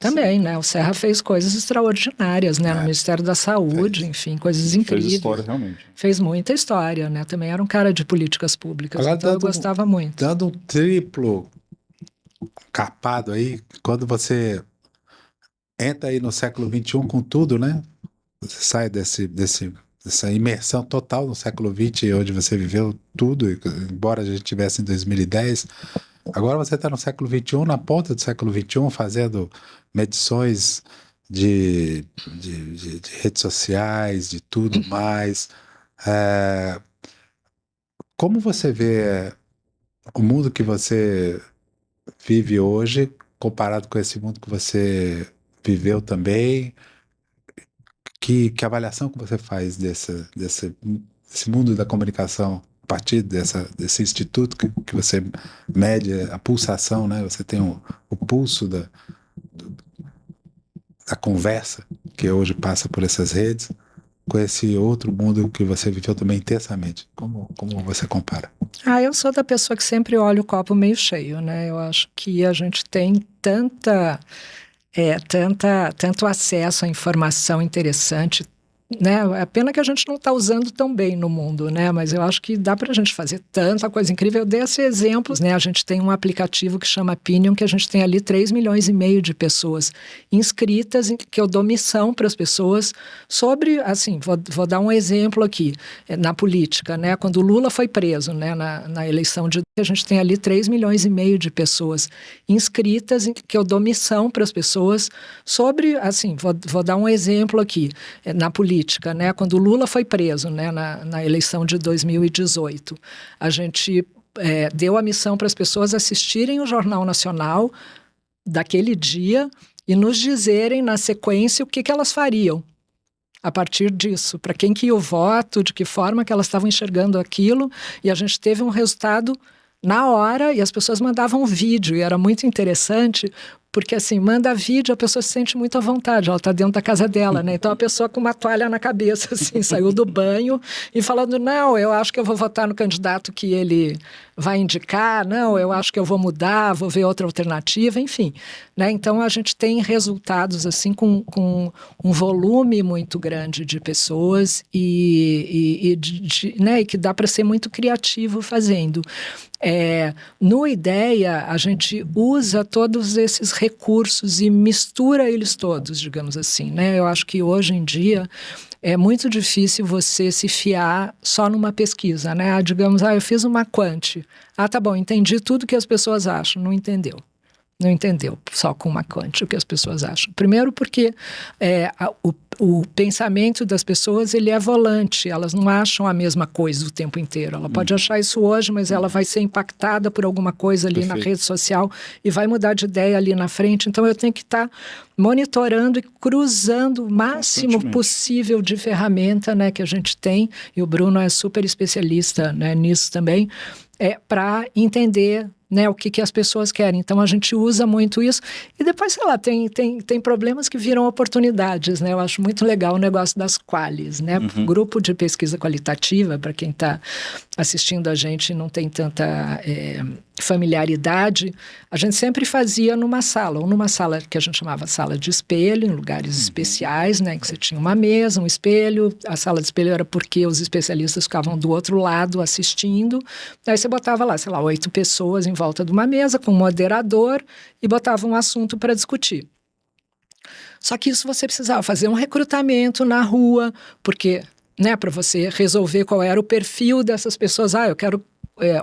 Também, né? O Serra fez coisas extraordinárias, né? No Ministério da Saúde, enfim, coisas incríveis. Fez história, realmente. Fez muita história, né? Também era um cara de políticas públicas, então eu gostava muito. Dando um triplo capado aí, quando você entra aí no século XXI com tudo, né? Você sai dessa imersão total no século XX, onde você viveu tudo, embora a gente estivesse em 2010... Agora você está no século XXI, na ponta do século XXI, fazendo medições de redes sociais, de tudo mais. Como você vê o mundo que você vive hoje, comparado com esse mundo que você viveu também? Que avaliação que você faz desse mundo da comunicação? A partir desse instituto que você mede a pulsação, né? Você tem o pulso da conversa que hoje passa por essas redes, com esse outro mundo que você viveu também intensamente. Como você compara? Eu sou da pessoa que sempre olha o copo meio cheio, né? Eu acho que a gente tem tanto acesso à informação interessante, né? É pena que a gente não está usando tão bem no mundo, né? Mas eu acho que dá para a gente fazer tanta coisa incrível. Eu dei esse exemplo, né? A gente tem um aplicativo que chama Pinion, que a gente tem ali 3,5 milhões de pessoas inscritas, que eu dou missão para as pessoas sobre, assim, vou dar um exemplo aqui, na política, né? Quando o Lula foi preso, né? Na eleição de... A gente tem ali 3,5 milhões de pessoas inscritas, que eu dou missão para as pessoas sobre, assim, vou dar um exemplo aqui, na política, né? Quando o Lula foi preso, né? Na eleição de 2018, a gente deu a missão para as pessoas assistirem o Jornal Nacional daquele dia e nos dizerem na sequência o que elas fariam a partir disso, para quem que ia o voto, de que forma que elas estavam enxergando aquilo, e a gente teve um resultado na hora, e as pessoas mandavam vídeo, e era muito interessante, porque assim, manda vídeo, a pessoa se sente muito à vontade, ela está dentro da casa dela, né? Então a pessoa com uma toalha na cabeça, assim, saiu do banho e falando, não, eu acho que eu vou votar no candidato que ele vai indicar, não, eu acho que eu vou mudar, vou ver outra alternativa, enfim, né? Então a gente tem resultados assim com um volume muito grande de pessoas e que dá para ser muito criativo fazendo. No Ideia, a gente usa todos esses recursos e mistura eles todos, digamos assim, né? Eu acho que hoje em dia é muito difícil você se fiar só numa pesquisa, né? Digamos, eu fiz uma quant. Tá bom, entendi tudo que as pessoas acham. Não entendeu. Não entendeu só com uma quant o que as pessoas acham. Primeiro porque o pensamento das pessoas ele é volante, elas não acham a mesma coisa o tempo inteiro. Ela pode achar isso hoje, mas ela vai ser impactada por alguma coisa ali na rede social e vai mudar de ideia ali na frente. Então eu tenho que estar monitorando e cruzando o máximo possível de ferramenta, né, que a gente tem, e o Bruno é super especialista, né, nisso também, para entender, né, o que as pessoas querem. Então a gente usa muito isso e depois, sei lá, tem problemas que viram oportunidades, né? Eu acho muito legal o negócio das qualis, né? Grupo de pesquisa qualitativa, para quem está assistindo a gente e não tem tanta familiaridade, a gente sempre fazia numa sala, ou numa sala que a gente chamava sala de espelho, em lugares especiais, né, que você tinha uma mesa, um espelho. A sala de espelho era porque os especialistas ficavam do outro lado assistindo. Aí você botava lá, sei lá, 8 pessoas em volta de uma mesa com um moderador e botava um assunto para discutir. Só que isso você precisava fazer um recrutamento na rua, porque, né, para você resolver qual era o perfil dessas pessoas. Eu quero...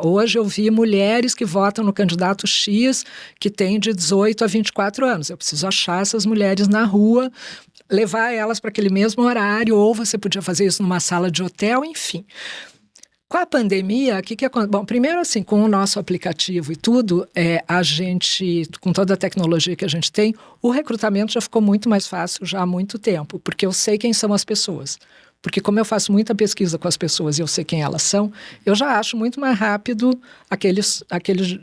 hoje eu vi mulheres que votam no candidato X que tem de 18 a 24 anos. Eu preciso achar essas mulheres na rua, levar elas para aquele mesmo horário, ou você podia fazer isso numa sala de hotel, enfim. Com a pandemia, o que aconteceu? Bom, primeiro assim, com o nosso aplicativo e tudo, a gente, com toda a tecnologia que a gente tem, o recrutamento já ficou muito mais fácil já há muito tempo, porque eu sei quem são as pessoas. Porque como eu faço muita pesquisa com as pessoas e eu sei quem elas são, eu já acho muito mais rápido aquele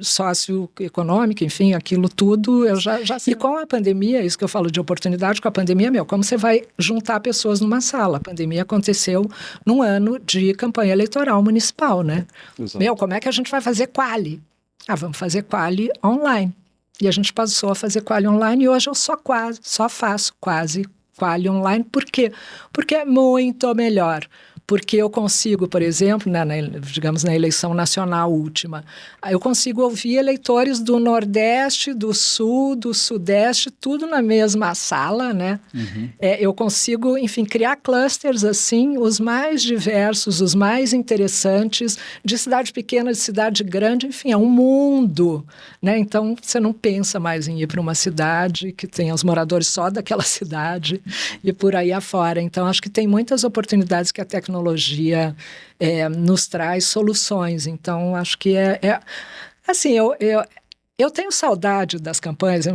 sócio econômico, enfim, aquilo tudo, eu já sei. E com a pandemia, isso que eu falo de oportunidade, com a pandemia, como você vai juntar pessoas numa sala? A pandemia aconteceu num ano de campanha eleitoral municipal, né? Exato. Como é que a gente vai fazer quali? Vamos fazer quali online. E a gente passou a fazer quali online e hoje eu só faço quase quali online. Por quê? Porque é muito melhor. Porque eu consigo, por exemplo, digamos na eleição nacional última, eu consigo ouvir eleitores do Nordeste, do Sul, do Sudeste, tudo na mesma sala, né? Eu consigo, enfim, criar clusters assim, os mais diversos, os mais interessantes, de cidade pequena, de cidade grande, enfim, é um mundo, né? Então, você não pensa mais em ir para uma cidade que tenha os moradores só daquela cidade e por aí afora. Então, acho que tem muitas oportunidades que a tecnologia nos traz soluções. Então, acho que assim, eu tenho saudade das campanhas. A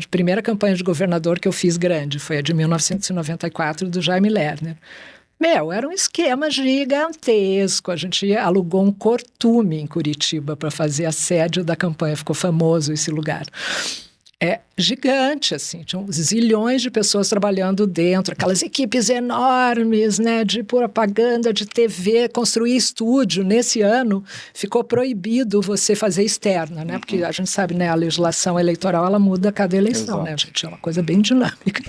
primeira campanha de governador que eu fiz grande foi a de 1994, do Jaime Lerner. Era um esquema gigantesco. A gente alugou um cortume em Curitiba para fazer a sede da campanha. Ficou famoso esse lugar. É gigante, assim, tinham zilhões de pessoas trabalhando dentro, aquelas equipes enormes, né, de propaganda, de TV, construir estúdio. Nesse ano, ficou proibido você fazer externa, né, porque a gente sabe, né, a legislação eleitoral, ela muda a cada eleição, né, gente, é uma coisa bem dinâmica.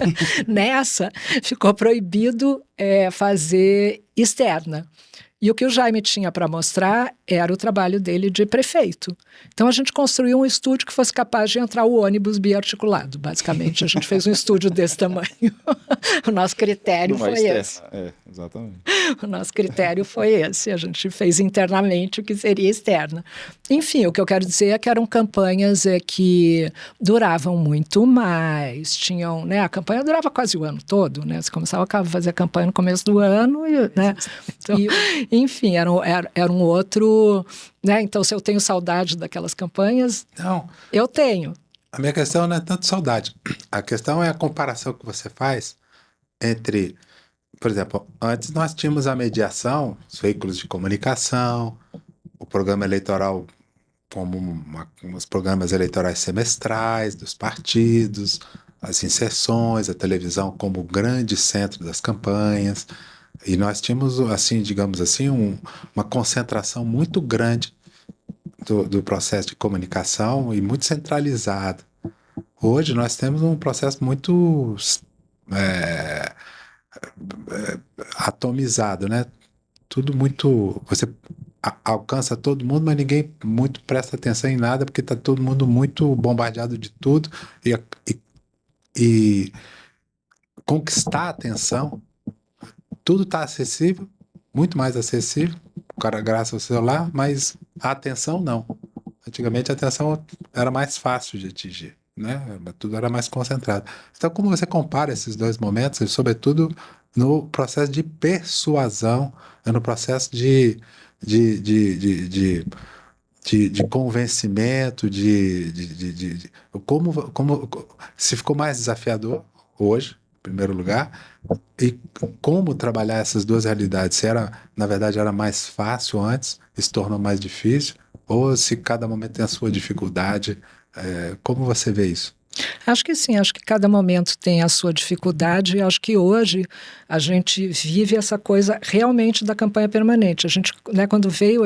Nessa, ficou proibido fazer externa. E o que o Jaime tinha para mostrar era o trabalho dele de prefeito. Então, a gente construiu um estúdio que fosse capaz de entrar o ônibus biarticulado. Basicamente, a gente fez um estúdio desse tamanho. O nosso critério foi esse. Exatamente. O nosso critério foi esse. A gente fez internamente o que seria externa. Enfim, o que eu quero dizer é que eram campanhas que duravam muito mais. Tinham, né, a campanha durava quase o ano todo, né? Você começava a fazer a campanha no começo do ano, né? Então, enfim, era um outro, né? Então, se eu tenho saudade daquelas campanhas, Não. eu tenho. A minha questão não é tanto saudade. A questão é a comparação que você faz entre, por exemplo, antes nós tínhamos a mediação, os veículos de comunicação, o programa eleitoral como os programas eleitorais semestrais dos partidos, as inserções, a televisão como grande centro das campanhas. E nós tínhamos, assim, digamos assim, uma concentração muito grande do processo de comunicação e muito centralizado. Hoje nós temos um processo muito atomizado, né? Tudo muito... Você alcança todo mundo, mas ninguém muito presta atenção em nada, porque está todo mundo muito bombardeado de tudo. E conquistar a atenção, tudo está acessível, muito mais acessível, graças ao celular, mas a atenção não. Antigamente a atenção era mais fácil de atingir, né? Tudo era mais concentrado. Então, como você compara esses dois momentos, e sobretudo no processo de persuasão, no processo de convencimento, como se ficou mais desafiador hoje, em primeiro lugar, e como trabalhar essas duas realidades, se na verdade era mais fácil antes, se tornou mais difícil, ou se cada momento tem a sua dificuldade, como você vê isso? Acho que sim, acho que cada momento tem a sua dificuldade e acho que hoje a gente vive essa coisa realmente da campanha permanente. A gente, né, quando veio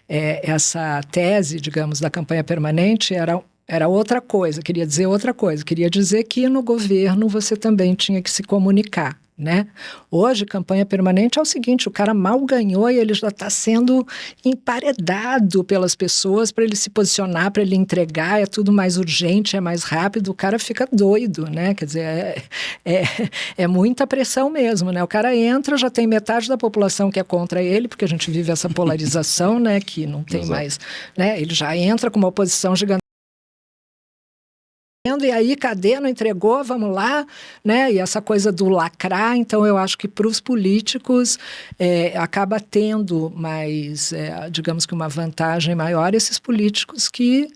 essa tese, digamos, da campanha permanente, era outra coisa, queria dizer outra coisa, queria dizer que no governo você também tinha que se comunicar, né? Hoje, campanha permanente é o seguinte, o cara mal ganhou e ele já está sendo emparedado pelas pessoas para ele se posicionar, para ele entregar, é tudo mais urgente, é mais rápido, o cara fica doido, né? Quer dizer, é muita pressão mesmo, né? O cara entra, já tem metade da população que é contra ele, porque a gente vive essa polarização, né? Que não tem mais, né? Ele já entra com uma oposição gigante. E aí, cadê? Não entregou? Vamos lá, né? E essa coisa do lacrar, então eu acho que para os políticos acaba tendo mais, digamos que uma vantagem maior, esses políticos que,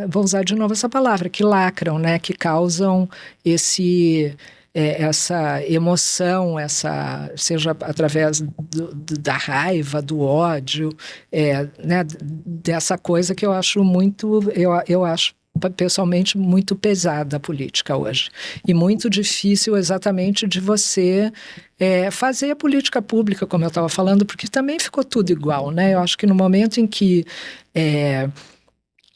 vou usar de novo essa palavra, que lacram, né? Que causam essa emoção, seja através da raiva, do ódio, né? Dessa coisa que eu acho muito, eu acho pessoalmente muito pesada a política hoje e muito difícil exatamente de você fazer a política pública, como eu estava falando, porque também ficou tudo igual, né? Eu acho que no momento em que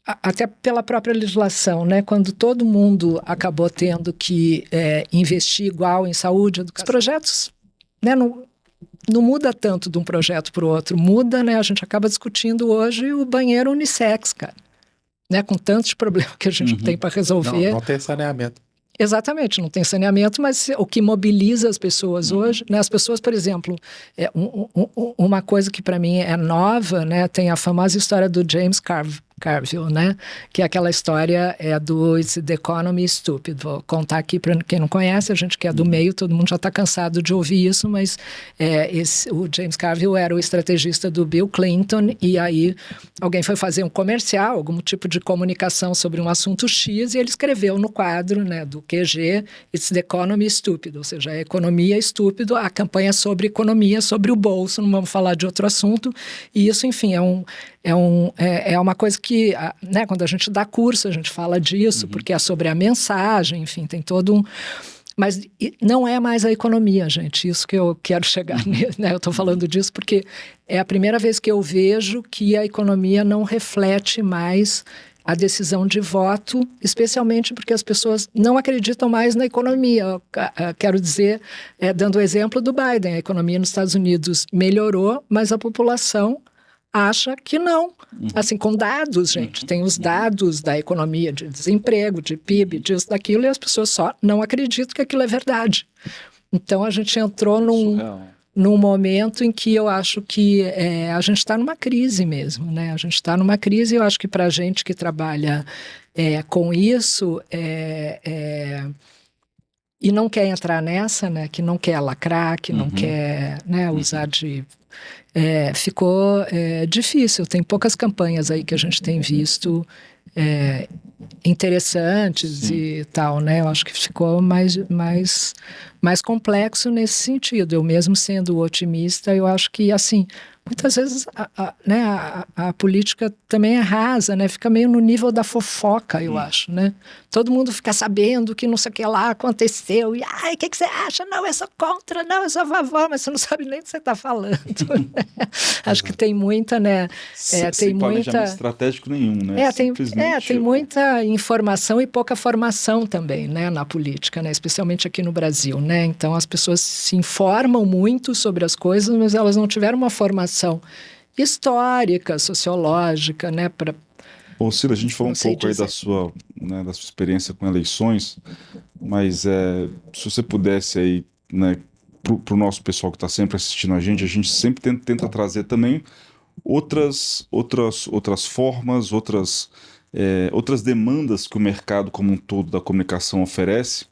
até pela própria legislação, né? Quando todo mundo acabou tendo que investir igual em saúde, educação, os projetos, né? Não muda tanto de um projeto para o outro, muda, né? A gente acaba discutindo hoje o banheiro unissex, cara. Né, com tantos problemas que a gente tem para resolver. Não tem saneamento. Exatamente, não tem saneamento, mas o que mobiliza as pessoas hoje, né, as pessoas, por exemplo, uma coisa que para mim é nova, né, tem a famosa história do James Carville, né, que é aquela história do It's the Economy Stupid. Vou contar aqui para quem não conhece, a gente que é do meio, todo mundo já está cansado de ouvir isso, mas o James Carville era o estrategista do Bill Clinton e aí alguém foi fazer um comercial, algum tipo de comunicação sobre um assunto X e ele escreveu no quadro, né, do QG, It's the Economy Stupid, ou seja, a economia é estúpido, a campanha sobre economia, sobre o bolso, não vamos falar de outro assunto, e isso, enfim, é uma coisa que, né, quando a gente dá curso, a gente fala disso, porque é sobre a mensagem, enfim, tem todo um... Mas não é mais a economia, gente, isso que eu quero chegar, né? Eu estou falando disso porque é a primeira vez que eu vejo que a economia não reflete mais a decisão de voto, especialmente porque as pessoas não acreditam mais na economia. Quero dizer, dando o exemplo do Biden, a economia nos Estados Unidos melhorou, mas a população acha que não. Assim, com dados, gente. Tem os dados da economia, de desemprego, de PIB, disso, daquilo, e as pessoas só não acreditam que aquilo é verdade. Então, a gente entrou num momento em que eu acho que a gente está numa crise mesmo, né? A gente está numa crise e eu acho que para a gente que trabalha com isso e não quer entrar nessa, né? Que não quer lacrar, que não quer, né, usar de... ficou difícil. Tem poucas campanhas aí que a gente tem visto interessantes e tal, né? Eu acho que ficou mais complexo nesse sentido. Eu mesmo sendo otimista, eu acho que, assim, muitas vezes a política também é rasa, né? Fica meio no nível da fofoca, eu acho, né? Todo mundo fica sabendo que não sei o que lá aconteceu e, o que você acha? Não, eu sou contra, não, eu sou a favor, mas você não sabe nem o que você está falando. Né? Acho que tem muita, né? Sem planejamento estratégico nenhum, né? Tem muita informação e pouca formação também, né, na política, né? Especialmente aqui no Brasil, né? Então as pessoas se informam muito sobre as coisas, mas elas não tiveram uma formação histórica, sociológica, né? Bom, Cila, a gente falou um pouco aí da sua experiência com eleições, mas se você pudesse aí, né, para o nosso pessoal que está sempre assistindo a gente sempre tenta trazer também outras formas, outras demandas que o mercado como um todo da comunicação oferece,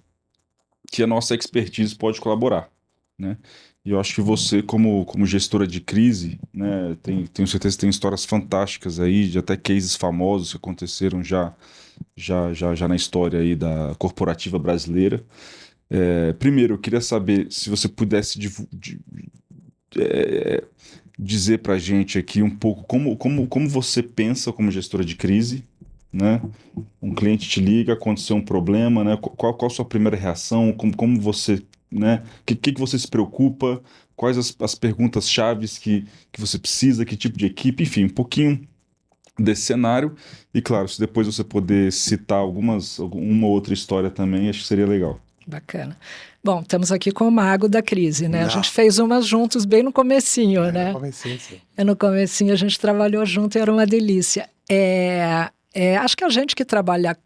que a nossa expertise pode colaborar, né? E eu acho que você, como gestora de crise, né, tenho certeza que tem histórias fantásticas aí, de até cases famosos que aconteceram já na história aí da corporativa brasileira. Primeiro, eu queria saber se você pudesse dizer para a gente aqui um pouco como você pensa como gestora de crise, né? Um cliente te liga, aconteceu um problema, né? Qual a sua primeira reação? Como você, né? Que você se preocupa? Quais as perguntas chaves que você precisa? Que tipo de equipe? Enfim, um pouquinho desse cenário. E claro, se depois você puder citar uma outra história também, acho que seria legal. Bacana. Bom, estamos aqui com o mago da crise, né? Não. A gente fez umas juntos bem no comecinho, né? No comecinho, sim. No comecinho a gente trabalhou junto e era uma delícia. Acho que a gente que trabalha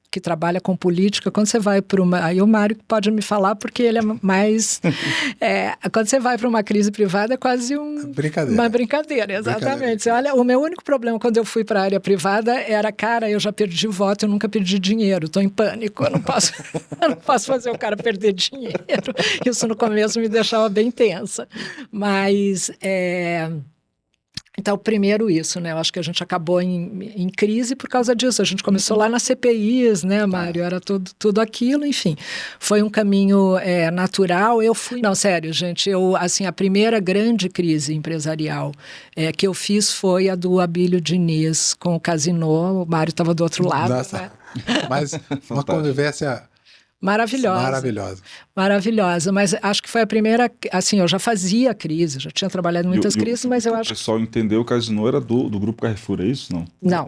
com política, quando você vai para uma... Aí o Mário pode me falar, porque ele é mais... quando você vai para uma crise privada, é quase uma brincadeira, exatamente. Você olha, o meu único problema quando eu fui para a área privada era, cara, eu já perdi o voto, eu nunca perdi dinheiro, estou em pânico, eu não posso fazer o cara perder dinheiro. Isso no começo me deixava bem tensa. Mas... Então, primeiro isso, né? Eu acho que a gente acabou em crise por causa disso. A gente começou lá nas CPIs, né, Mário? Era tudo aquilo, enfim. Foi um caminho natural. Não, sério, gente. A primeira grande crise empresarial que eu fiz foi a do Abílio Diniz com o Casino. O Mário estava do outro lado. Nossa, né? Mas uma convivência... Maravilhosa, mas acho que foi a primeira, assim, eu já fazia crise, já tinha trabalhado em muitas crises, mas eu acho que... O pessoal entendeu, o Casino era do Grupo Carrefour, é isso? Não,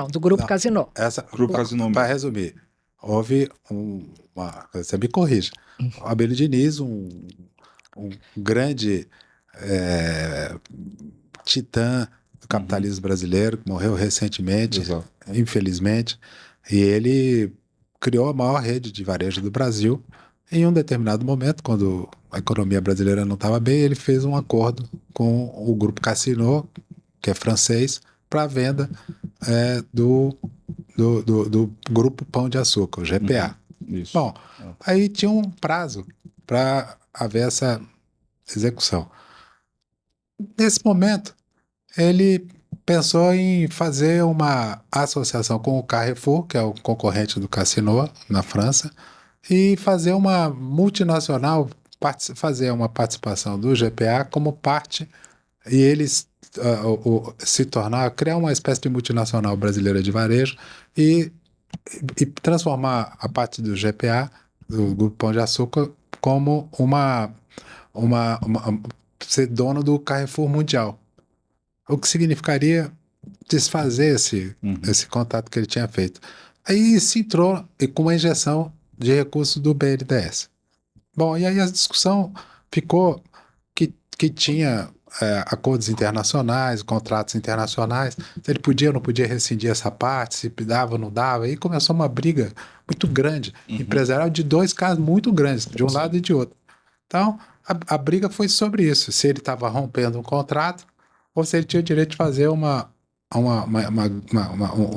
do Grupo Casino. Grupo Casino. Para resumir, houve você me corrija, o Abílio Diniz, um grande titã do capitalismo brasileiro, que morreu recentemente, infelizmente, e ele... criou a maior rede de varejo do Brasil. Em um determinado momento, quando a economia brasileira não estava bem, ele fez um acordo com o Grupo Casino, que é francês, para a venda do Grupo Pão de Açúcar, o GPA. Isso. Bom, aí tinha um prazo para haver essa execução. Nesse momento, ele pensou em fazer uma associação com o Carrefour, que é o concorrente do Casino na França, e fazer uma multinacional, fazer uma participação do GPA como parte, e eles se tornar, criar uma espécie de multinacional brasileira de varejo e transformar a parte do GPA, do Grupo Pão de Açúcar, como ser dono do Carrefour Mundial. O que significaria desfazer esse contato que ele tinha feito. Aí se entrou com uma injeção de recursos do BNDES. Bom, e aí a discussão ficou que tinha acordos internacionais, contratos internacionais, se ele podia ou não podia rescindir essa parte, se dava ou não dava, aí começou uma briga muito grande, empresarial, de dois casos muito grandes, de um lado e de outro. Então, a briga foi sobre isso, se ele estava rompendo um contrato ou se ele tinha o direito de fazer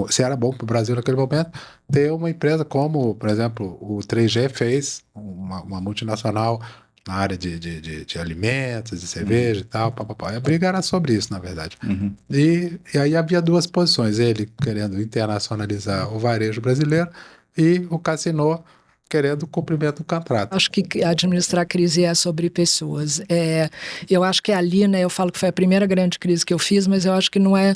se era bom para o Brasil naquele momento, ter uma empresa como, por exemplo, o 3G fez, uma multinacional na área de alimentos, de cerveja e tal, papapá. A briga era sobre isso, na verdade. E aí havia duas posições, ele querendo internacionalizar o varejo brasileiro e o Cassino querendo o cumprimento do contrato. Acho que administrar a crise é sobre pessoas. Eu acho que ali, né, eu falo que foi a primeira grande crise que eu fiz, mas eu acho que não é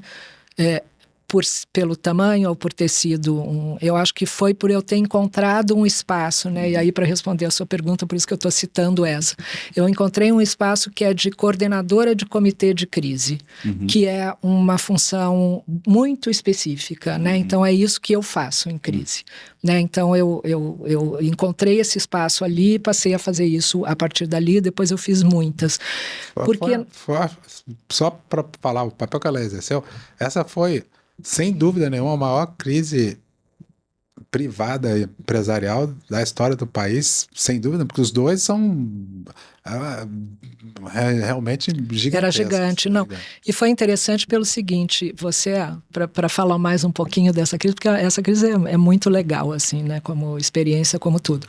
pelo tamanho ou por ter sido eu acho que foi por eu ter encontrado um espaço, né? E aí, para responder a sua pergunta, por isso que eu estou citando essa. Eu encontrei um espaço que é de coordenadora de comitê de crise, que é uma função muito específica, né? Então, é isso que eu faço em crise. Né? Então, eu encontrei esse espaço ali, passei a fazer isso a partir dali, depois eu fiz muitas. Só para falar o papel que ela exerceu, essa foi, sem dúvida nenhuma, a maior crise privada e empresarial da história do país, sem dúvida, porque os dois são realmente gigantescos. Era gigante, não. E foi interessante pelo seguinte, para falar mais um pouquinho dessa crise, porque essa crise é muito legal, assim, né, como experiência, como tudo.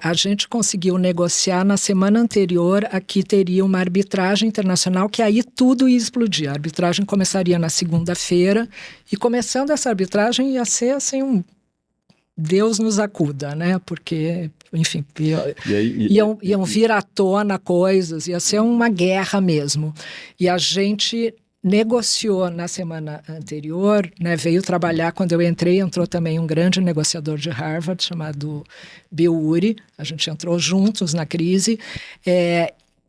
A gente conseguiu negociar na semana anterior, aqui teria uma arbitragem internacional, que aí tudo ia explodir. A arbitragem começaria na segunda-feira, e começando essa arbitragem ia ser Deus nos acuda, né? Porque, enfim, iam vir à tona coisas, ia ser uma guerra mesmo. E a gente negociou na semana anterior, né? Veio trabalhar, quando eu entrei, entrou também um grande negociador de Harvard, chamado Bill Urey. A gente entrou juntos na crise.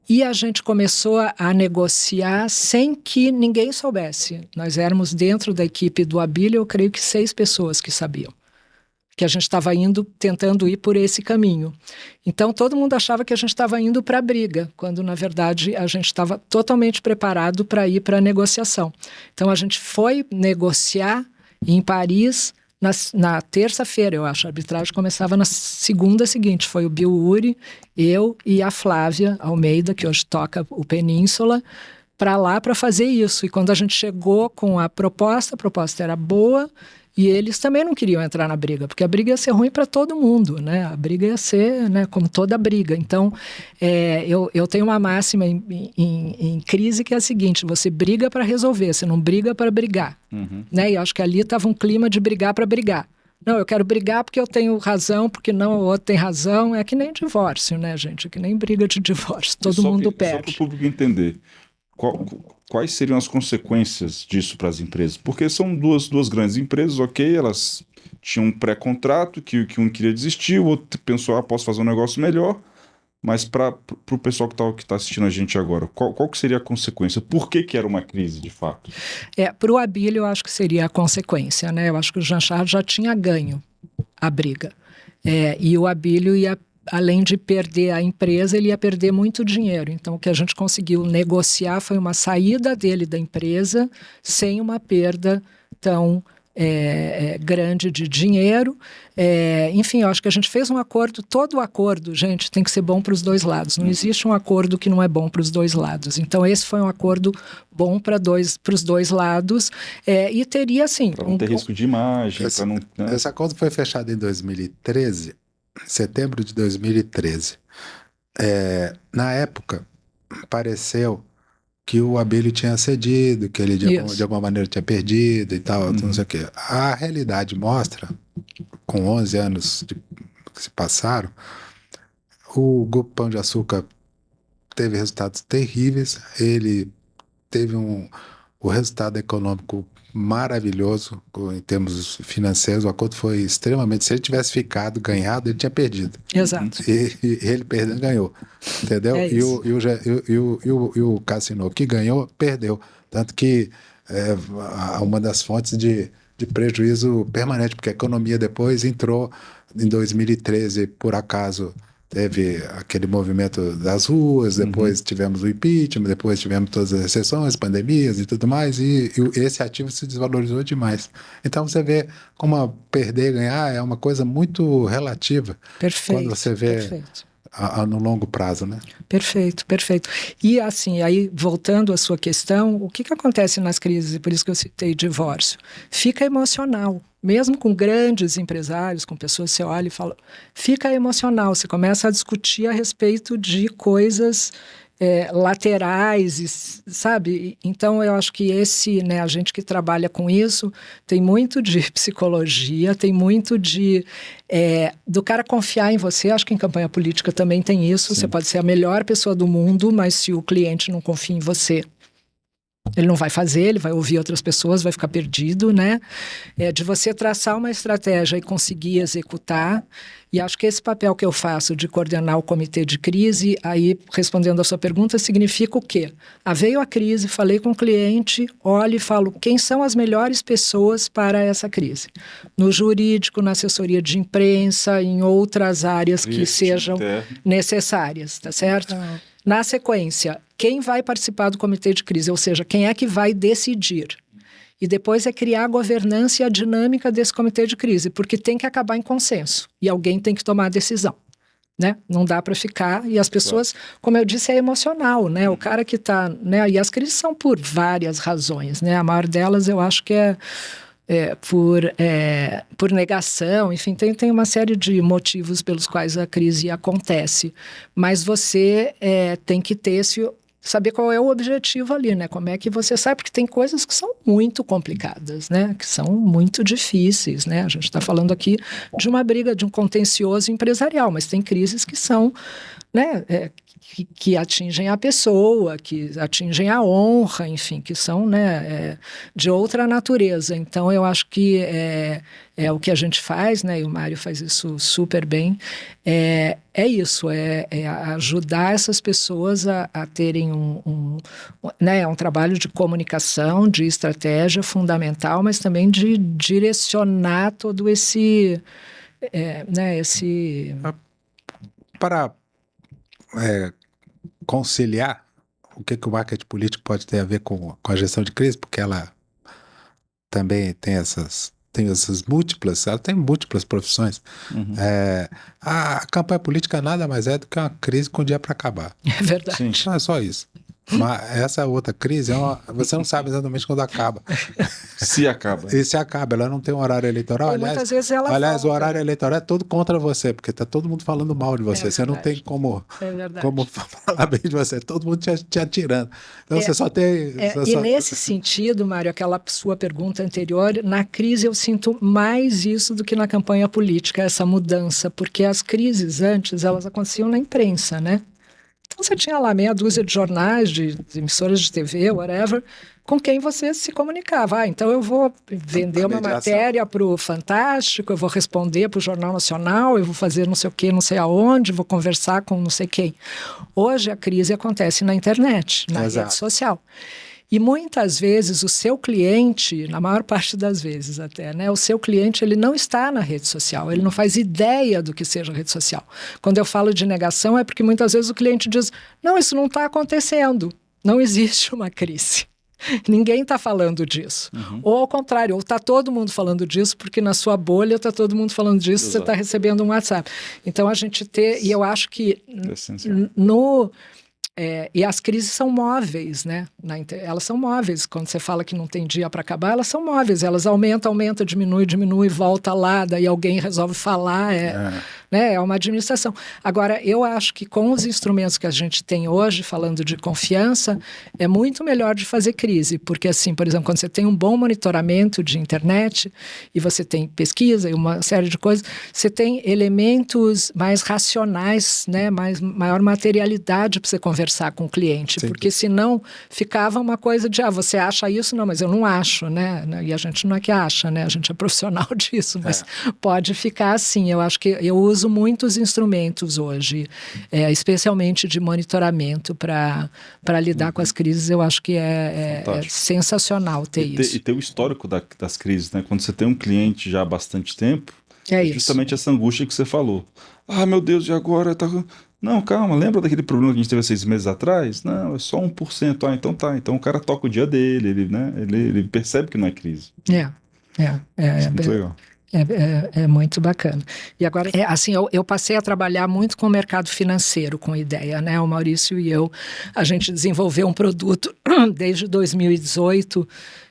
E a gente começou a negociar sem que ninguém soubesse. Nós éramos dentro da equipe do Abílio, eu creio que 6 pessoas que sabiam que a gente estava tentando ir por esse caminho. Então, todo mundo achava que a gente estava indo para a briga, quando, na verdade, a gente estava totalmente preparado para ir para a negociação. Então, a gente foi negociar em Paris na terça-feira, eu acho. A arbitragem começava na segunda seguinte. Foi o Bill Urey, eu e a Flávia Almeida, que hoje toca o Península, para lá para fazer isso. E quando a gente chegou com a proposta era boa, e eles também não queriam entrar na briga, porque a briga ia ser ruim para todo mundo, né? A briga ia ser, né, como toda briga. Então, eu tenho uma máxima em crise que é a seguinte: você briga para resolver, você não briga para brigar. Né? E acho que ali estava um clima de brigar para brigar. Não, eu quero brigar porque eu tenho razão, porque não, o outro tem razão. É que nem divórcio, né, gente? É que nem briga de divórcio. Todo mundo perde. Só para o público entender. Quais seriam as consequências disso para as empresas? Porque são duas grandes empresas, ok, elas tinham um pré-contrato que um queria desistir, o outro pensou, posso fazer um negócio melhor, mas para o pessoal que está assistindo a gente agora, qual que seria a consequência? Por que era uma crise, de fato? Para o Abílio, eu acho que seria a consequência, né? Eu acho que o Jean Charles já tinha ganho a briga. E o Abílio ia, além de perder a empresa, ele ia perder muito dinheiro. Então, o que a gente conseguiu negociar foi uma saída dele da empresa sem uma perda tão grande de dinheiro. Enfim, eu acho que a gente fez um acordo. Todo acordo, gente, tem que ser bom para os dois lados. Não existe um acordo que não é bom para os dois lados. Então, esse foi um acordo bom para os dois lados. E teria, assim... Para não ter risco de imagem. Esse acordo foi fechado em 2013, setembro de 2013. Na época, pareceu que o Abílio tinha cedido, que ele de alguma maneira tinha perdido e tal, não sei o quê. A realidade mostra, com 11 anos que se passaram, o Grupo Pão de Açúcar teve resultados terríveis, ele teve o resultado econômico maravilhoso em termos financeiros. O acordo foi extremamente... Se ele tivesse ficado, ganhado, ele tinha perdido. Exato. E ele perdendo, ganhou. Entendeu? É isso. E o Cassino, que ganhou, perdeu. Tanto que uma das fontes de prejuízo permanente, porque a economia depois entrou em 2013, por acaso... Teve aquele movimento das ruas, depois tivemos o impeachment, depois tivemos todas as recessões, pandemias e tudo mais, e esse ativo se desvalorizou demais. Então você vê como perder e ganhar é uma coisa muito relativa. Perfeito. Quando você vê Perfeito. no longo prazo, né? Perfeito, perfeito. E assim, aí voltando à sua questão, o que acontece nas crises, e por isso que eu citei divórcio? Fica emocional. Mesmo com grandes empresários, com pessoas que você olha e fala, fica emocional, você começa a discutir a respeito de coisas laterais, sabe? Então, eu acho que a gente que trabalha com isso, tem muito de psicologia, tem muito do cara confiar em você. Acho que em campanha política também tem isso. Sim. Você pode ser a melhor pessoa do mundo, mas se o cliente não confia em você, ele não vai fazer, ele vai ouvir outras pessoas, vai ficar perdido, né? De você traçar uma estratégia e conseguir executar. E acho que esse papel que eu faço de coordenar o comitê de crise, aí, respondendo a sua pergunta, significa o quê? Veio a crise, falei com o cliente, olho e falo quem são as melhores pessoas para essa crise. No jurídico, na assessoria de imprensa, em outras áreas que sejam necessárias, tá certo? Na sequência, quem vai participar do comitê de crise, ou seja, quem é que vai decidir? E depois criar a governança e a dinâmica desse comitê de crise, porque tem que acabar em consenso e alguém tem que tomar a decisão, né? Não dá para ficar, e as pessoas, como eu disse, é emocional, né? O cara que está, né? E as crises são por várias razões, né? A maior delas eu acho que por negação, enfim, tem uma série de motivos pelos quais a crise acontece, mas você tem que saber qual é o objetivo ali, né? Como é que você sabe, porque tem coisas que são muito complicadas, né? Que são muito difíceis, né? A gente está falando aqui de uma briga, de um contencioso empresarial, mas tem crises que são, né? Que atingem a pessoa, que atingem a honra, enfim, que são, né, de outra natureza. Então, eu acho que é o que a gente faz, né, e o Mário faz isso super bem, é isso, ajudar essas pessoas a terem um trabalho de comunicação, de estratégia fundamental, mas também de direcionar todo Para conciliar o que o marketing político pode ter a ver com a gestão de crise, porque ela também tem essas múltiplas, ela tem múltiplas profissões. A campanha política nada mais é do que uma crise com o dia para acabar. É verdade. Sim. Não é só isso. Mas essa outra crise, você não sabe exatamente quando acaba. Se acaba. E se acaba, ela não tem um horário eleitoral. E muitas vezes ela volta. O horário eleitoral é todo contra você, porque está todo mundo falando mal de você. Você não tem como falar bem de você, todo mundo te atirando. Então você só tem... E nesse sentido, Mário, aquela sua pergunta anterior, na crise eu sinto mais isso do que na campanha política, essa mudança, porque as crises antes, elas aconteciam na imprensa, né? Então você tinha lá meia dúzia de jornais, de emissoras de TV, whatever, com quem você se comunicava. Então eu vou vender uma matéria para o Fantástico, eu vou responder para o Jornal Nacional, eu vou fazer não sei o quê, não sei aonde, vou conversar com não sei quem. Hoje a crise acontece na internet, na rede social. E muitas vezes o seu cliente, na maior parte das vezes até, né, o seu cliente ele não está na rede social, ele não faz ideia do que seja rede social. Quando eu falo de negação é porque muitas vezes o cliente diz, não, isso não está acontecendo, não existe uma crise. Ninguém está falando disso. Ou ao contrário, ou está todo mundo falando disso, porque na sua bolha está todo mundo falando disso, você está recebendo um WhatsApp. Então a gente e eu acho que e as crises são móveis, né? Elas são móveis. Quando você fala que não tem dia para acabar, elas são móveis. Elas aumentam, diminui, volta lá, daí alguém resolve falar. né? É uma administração. Agora, eu acho que com os instrumentos que a gente tem hoje, falando de confiança, é muito melhor de fazer crise, porque assim, por exemplo, quando você tem um bom monitoramento de internet e você tem pesquisa e uma série de coisas, você tem elementos mais racionais, né? Maior materialidade para você conversar com o cliente, Sim. porque senão ficava uma coisa de, você acha isso? Não, mas eu não acho, né? E a gente não é que acha, né? A gente é profissional disso, mas pode ficar assim. Eu acho que eu uso muitos instrumentos hoje, especialmente de monitoramento para lidar com as crises. Eu acho que é sensacional ter isso. E ter o histórico das crises, né? Quando você tem um cliente já há bastante tempo, justamente essa angústia que você falou. Ah, meu Deus, e agora? Não, calma, lembra daquele problema que a gente teve há 6 meses atrás? Não, é só 1%. Ah, então tá. Então o cara toca o dia dele, ele percebe que não é crise. É muito legal. É muito bacana. E agora, assim, eu passei a trabalhar muito com o mercado financeiro, com ideia, né? O Maurício e eu, a gente desenvolveu um produto desde 2018,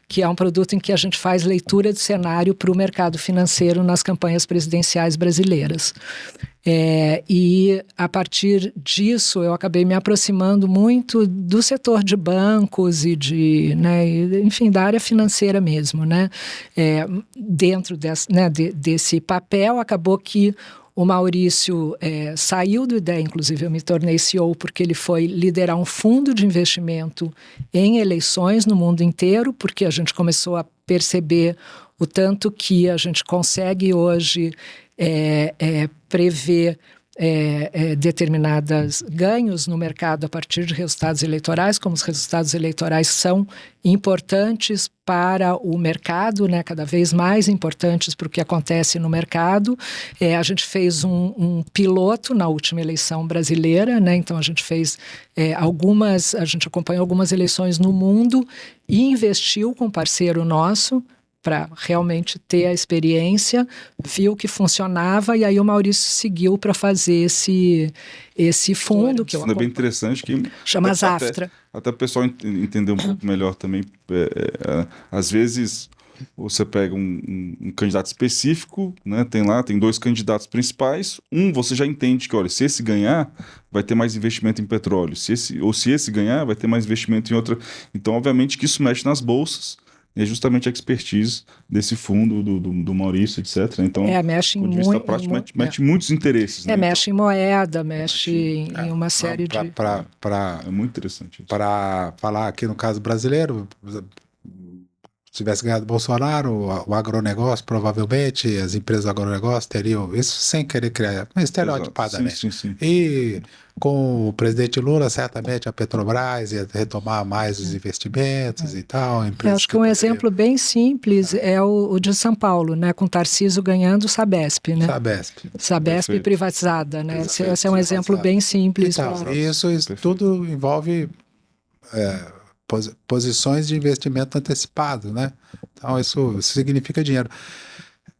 que é um produto em que a gente faz leitura de cenário para o mercado financeiro nas campanhas presidenciais brasileiras. E a partir disso eu acabei me aproximando muito do setor de bancos e enfim, da área financeira mesmo, né? Dentro desse papel, acabou que o Maurício saiu do IDEA, inclusive eu me tornei CEO porque ele foi liderar um fundo de investimento em eleições no mundo inteiro, porque a gente começou a perceber o tanto que a gente consegue hoje prever determinados ganhos no mercado a partir de resultados eleitorais, como os resultados eleitorais são importantes para o mercado, né, cada vez mais importantes para o que acontece no mercado. A gente fez um piloto na última eleição brasileira, né, então a gente fez a gente acompanhou algumas eleições no mundo e investiu com um parceiro nosso para realmente ter a experiência, viu que funcionava e aí o Maurício seguiu para fazer esse fundo que eu é bem interessante, que chama Zaftra. Até o pessoal entender um pouco melhor também. Às vezes você pega um candidato específico, né? Tem 2 candidatos principais. Você já entende que, olha, se esse ganhar, vai ter mais investimento em petróleo. Se esse ganhar, vai ter mais investimento em outra. Então, obviamente que isso mexe nas bolsas. E é justamente a expertise desse fundo do Maurício, etc. Então, mexe do ponto de vista prático, mete muitos interesses. Né? Mexe em moeda, mexe em uma série de... É muito interessante isso. Para falar aqui no caso brasileiro, se tivesse ganhado Bolsonaro, o agronegócio, provavelmente, as empresas do agronegócio teriam, isso sem querer criar, estereotipadamente. Sim. E com o presidente Lula, certamente a Petrobras ia retomar mais os investimentos e tal. Eu acho que um exemplo bem simples é o de São Paulo, né, com Tarcísio ganhando o Sabesp, né? Sabesp privatizada, né? Esse é um exemplo bem simples. Então, isso tudo envolve posições de investimento antecipado, né? Então isso significa dinheiro.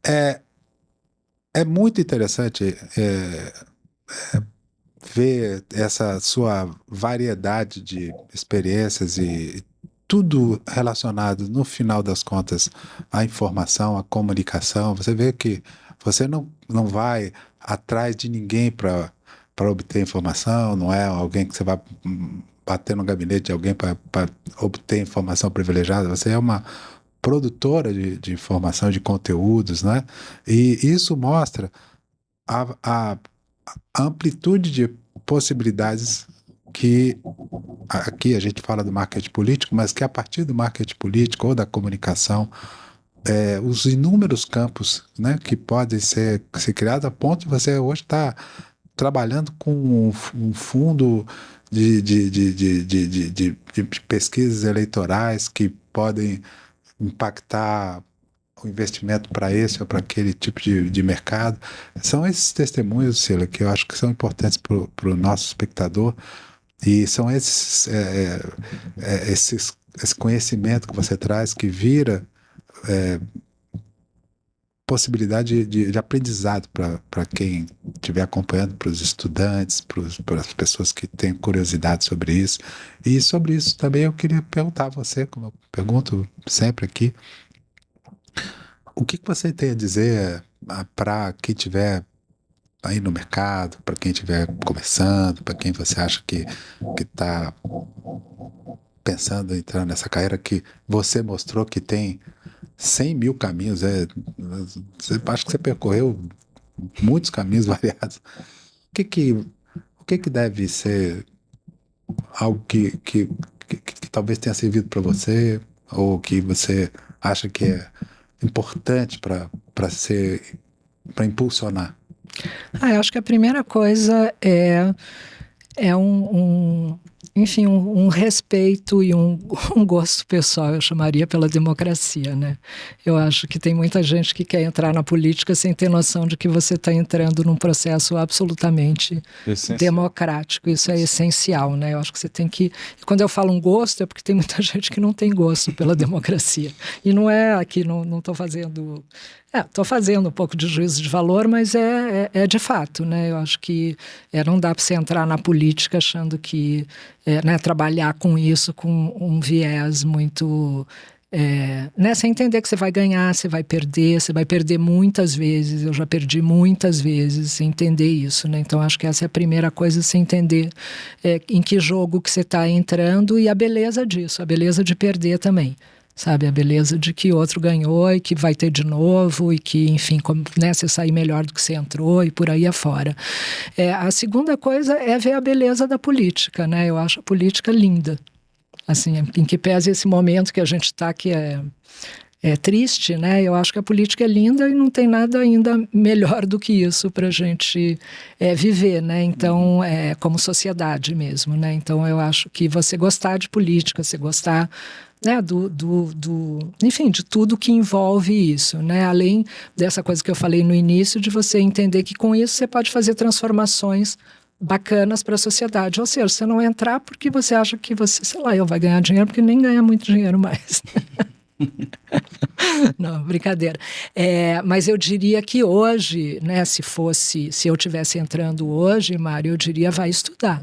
É muito interessante ver essa sua variedade de experiências e tudo relacionado, no final das contas, à informação, à comunicação. Você vê que você não vai atrás de ninguém para obter informação, não é alguém que você vai bater no gabinete de alguém para obter informação privilegiada. Você é uma produtora de informação, de conteúdos, né? E isso mostra a amplitude de possibilidades que aqui a gente fala do marketing político, mas que a partir do marketing político ou da comunicação, os inúmeros campos, né, que podem ser criados a ponto de você hoje estar trabalhando com um fundo de pesquisas eleitorais que podem impactar o investimento para esse ou para aquele tipo de mercado. São esses testemunhos, Cila, que eu acho que são importantes para o nosso espectador, e são esse conhecimento que você traz que vira possibilidade de aprendizado para quem estiver acompanhando, para os estudantes, para as pessoas que têm curiosidade sobre isso. E sobre isso também eu queria perguntar a você, como eu pergunto sempre aqui, o que você tem a dizer para quem estiver aí no mercado, para quem estiver começando, para quem você acha que está pensando em entrar nessa carreira, que você mostrou que tem 100 mil caminhos, acho que você percorreu muitos caminhos variados. O que deve ser algo que talvez tenha servido para você, ou que você acha que é importante para impulsionar? Eu acho que a primeira coisa é enfim, um respeito e um gosto pessoal, eu chamaria, pela democracia, né? Eu acho que tem muita gente que quer entrar na política sem ter noção de que você está entrando num processo absolutamente democrático. Isso é essencial, né? Eu acho que você tem que... E quando eu falo um gosto, é porque tem muita gente que não tem gosto pela democracia. E não é aqui, não estou fazendo... Estou fazendo um pouco de juízo de valor, mas é de fato, né? Eu acho que não dá para você entrar na política achando que trabalhar com isso com um viés muito... Você entender que você vai ganhar, você vai perder muitas vezes. Eu já perdi muitas vezes, sem entender isso, né? Então acho que essa é a primeira coisa, você entender em que jogo que você está entrando e a beleza disso, a beleza de perder também. Sabe, a beleza de que outro ganhou e que vai ter de novo e que, enfim, você sair melhor do que você entrou e por aí afora. A segunda coisa é ver a beleza da política, né? Eu acho a política linda. Assim, em que pese esse momento que a gente está, que é triste, né? Eu acho que a política é linda e não tem nada ainda melhor do que isso para a gente viver, né? Então, como sociedade mesmo, né? Então, eu acho que você gostar de política, você gostar... enfim, de tudo que envolve isso, né? Além dessa coisa que eu falei no início, de você entender que com isso você pode fazer transformações bacanas para a sociedade. Ou seja, você não entrar porque você acha que você, sei lá, vai ganhar dinheiro, porque nem ganha muito dinheiro mais. Não, brincadeira. Mas eu diria que hoje, né, se eu estivesse entrando hoje, Mário, eu diria, vai estudar.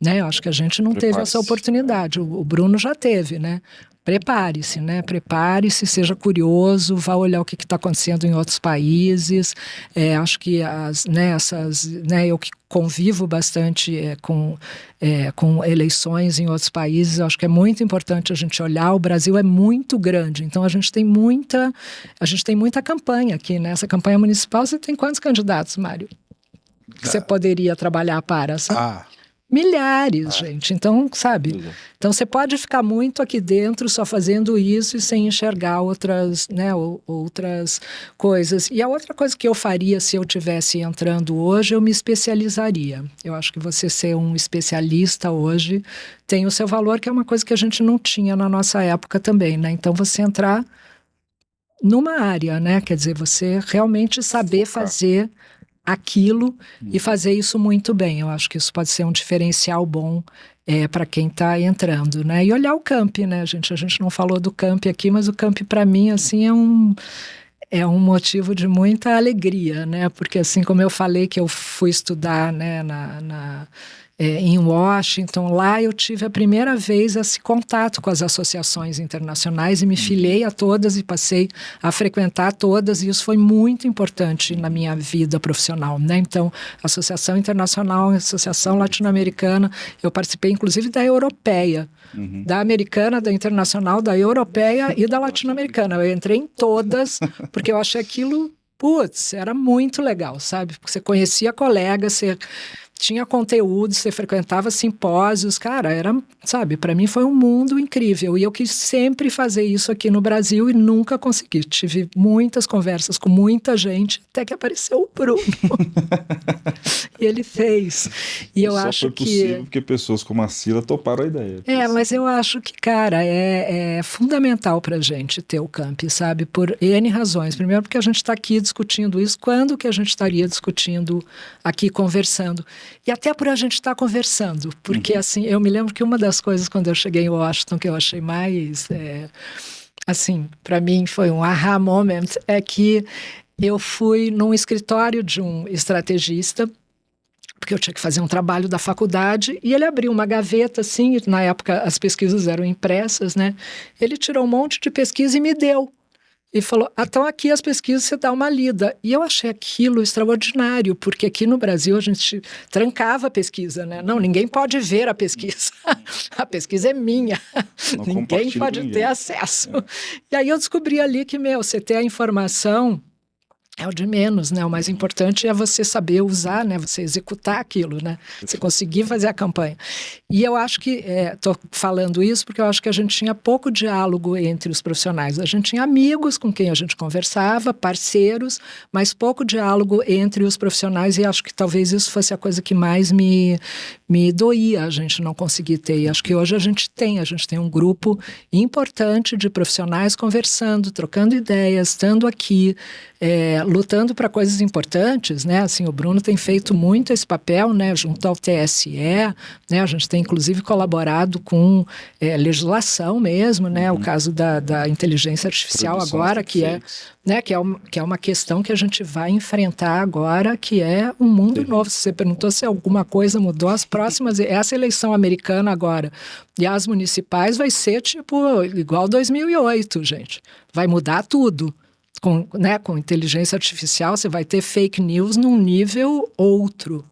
Né? Eu acho que a gente não teve essa oportunidade. O Bruno já teve, né? Prepare-se, né? Prepare-se, seja curioso, vá olhar o que está acontecendo em outros países. Acho que eu que convivo bastante com eleições em outros países, acho que é muito importante a gente olhar. O Brasil é muito grande, então a gente tem muita campanha aqui, né? Essa campanha municipal, você tem quantos candidatos, Mário? Que você poderia trabalhar para? Milhares, gente. Então, sabe? Então, você pode ficar muito aqui dentro só fazendo isso e sem enxergar outras coisas. E a outra coisa que eu faria se eu estivesse entrando hoje, eu me especializaria. Eu acho que você ser um especialista hoje tem o seu valor, que é uma coisa que a gente não tinha na nossa época também, né? Então, você entrar numa área, né? Quer dizer, você realmente saber fazer aquilo e fazer isso muito bem. Eu acho que isso pode ser um diferencial bom para quem está entrando, né? E olhar o camp, né, gente? A gente não falou do camp aqui, mas o camp, para mim, assim, é um motivo de muita alegria, né? Porque, assim, como eu falei que eu fui estudar, né, em Washington, lá eu tive a primeira vez esse contato com as associações internacionais e me filiei a todas e passei a frequentar todas, e isso foi muito importante na minha vida profissional, né? Então, Associação Internacional, Associação Latino-Americana, eu participei inclusive da Europeia, da Americana, da Internacional, da Europeia e da Latino-Americana. Eu entrei em todas porque eu achei aquilo, era muito legal, sabe? Porque você conhecia colegas, você tinha conteúdo, você frequentava simpósios, cara, sabe, para mim foi um mundo incrível, e eu quis sempre fazer isso aqui no Brasil e nunca consegui. Tive muitas conversas com muita gente, até que apareceu o Bruno. E ele fez. E eu acho foi possível porque pessoas como a Cila toparam a ideia. Mas eu acho que, cara, é fundamental pra gente ter o camp, sabe, por N razões. Primeiro porque a gente está aqui discutindo isso, quando que a gente estaria discutindo aqui, conversando? E até por a gente estar conversando, porque assim, eu me lembro que uma das coisas quando eu cheguei em Washington que eu achei mais, assim, para mim foi um aha moment, é que eu fui num escritório de um estrategista, porque eu tinha que fazer um trabalho da faculdade, e ele abriu uma gaveta, assim, na época as pesquisas eram impressas, né? Ele tirou um monte de pesquisa e me deu. E falou, então aqui as pesquisas você dá uma lida. E eu achei aquilo extraordinário, porque aqui no Brasil a gente trancava a pesquisa, né? Não, ninguém pode ver a pesquisa. A pesquisa é minha. Ninguém pode ter acesso. E aí eu descobri ali que, você ter a informação é o de menos, né? O mais importante é você saber usar, né? Você executar aquilo, né? Você conseguir fazer a campanha. E eu acho que, estou falando isso porque eu acho que a gente tinha pouco diálogo entre os profissionais. A gente tinha amigos com quem a gente conversava, parceiros, mas pouco diálogo entre os profissionais, e acho que talvez isso fosse a coisa que mais me doía a gente não conseguir ter. E acho que hoje a gente tem um grupo importante de profissionais conversando, trocando ideias, estando aqui, lutando para coisas importantes, né? Assim, o Bruno tem feito muito esse papel, né? Junto ao TSE, né? A gente tem inclusive colaborado com legislação mesmo, né? O caso da inteligência artificial agora, que é uma questão que a gente vai enfrentar agora, que é um mundo novo. Você perguntou se alguma coisa mudou, as próximas, essa eleição americana agora e as municipais vai ser tipo igual 2008, gente. Vai mudar tudo. Com inteligência artificial, você vai ter fake news num nível outro,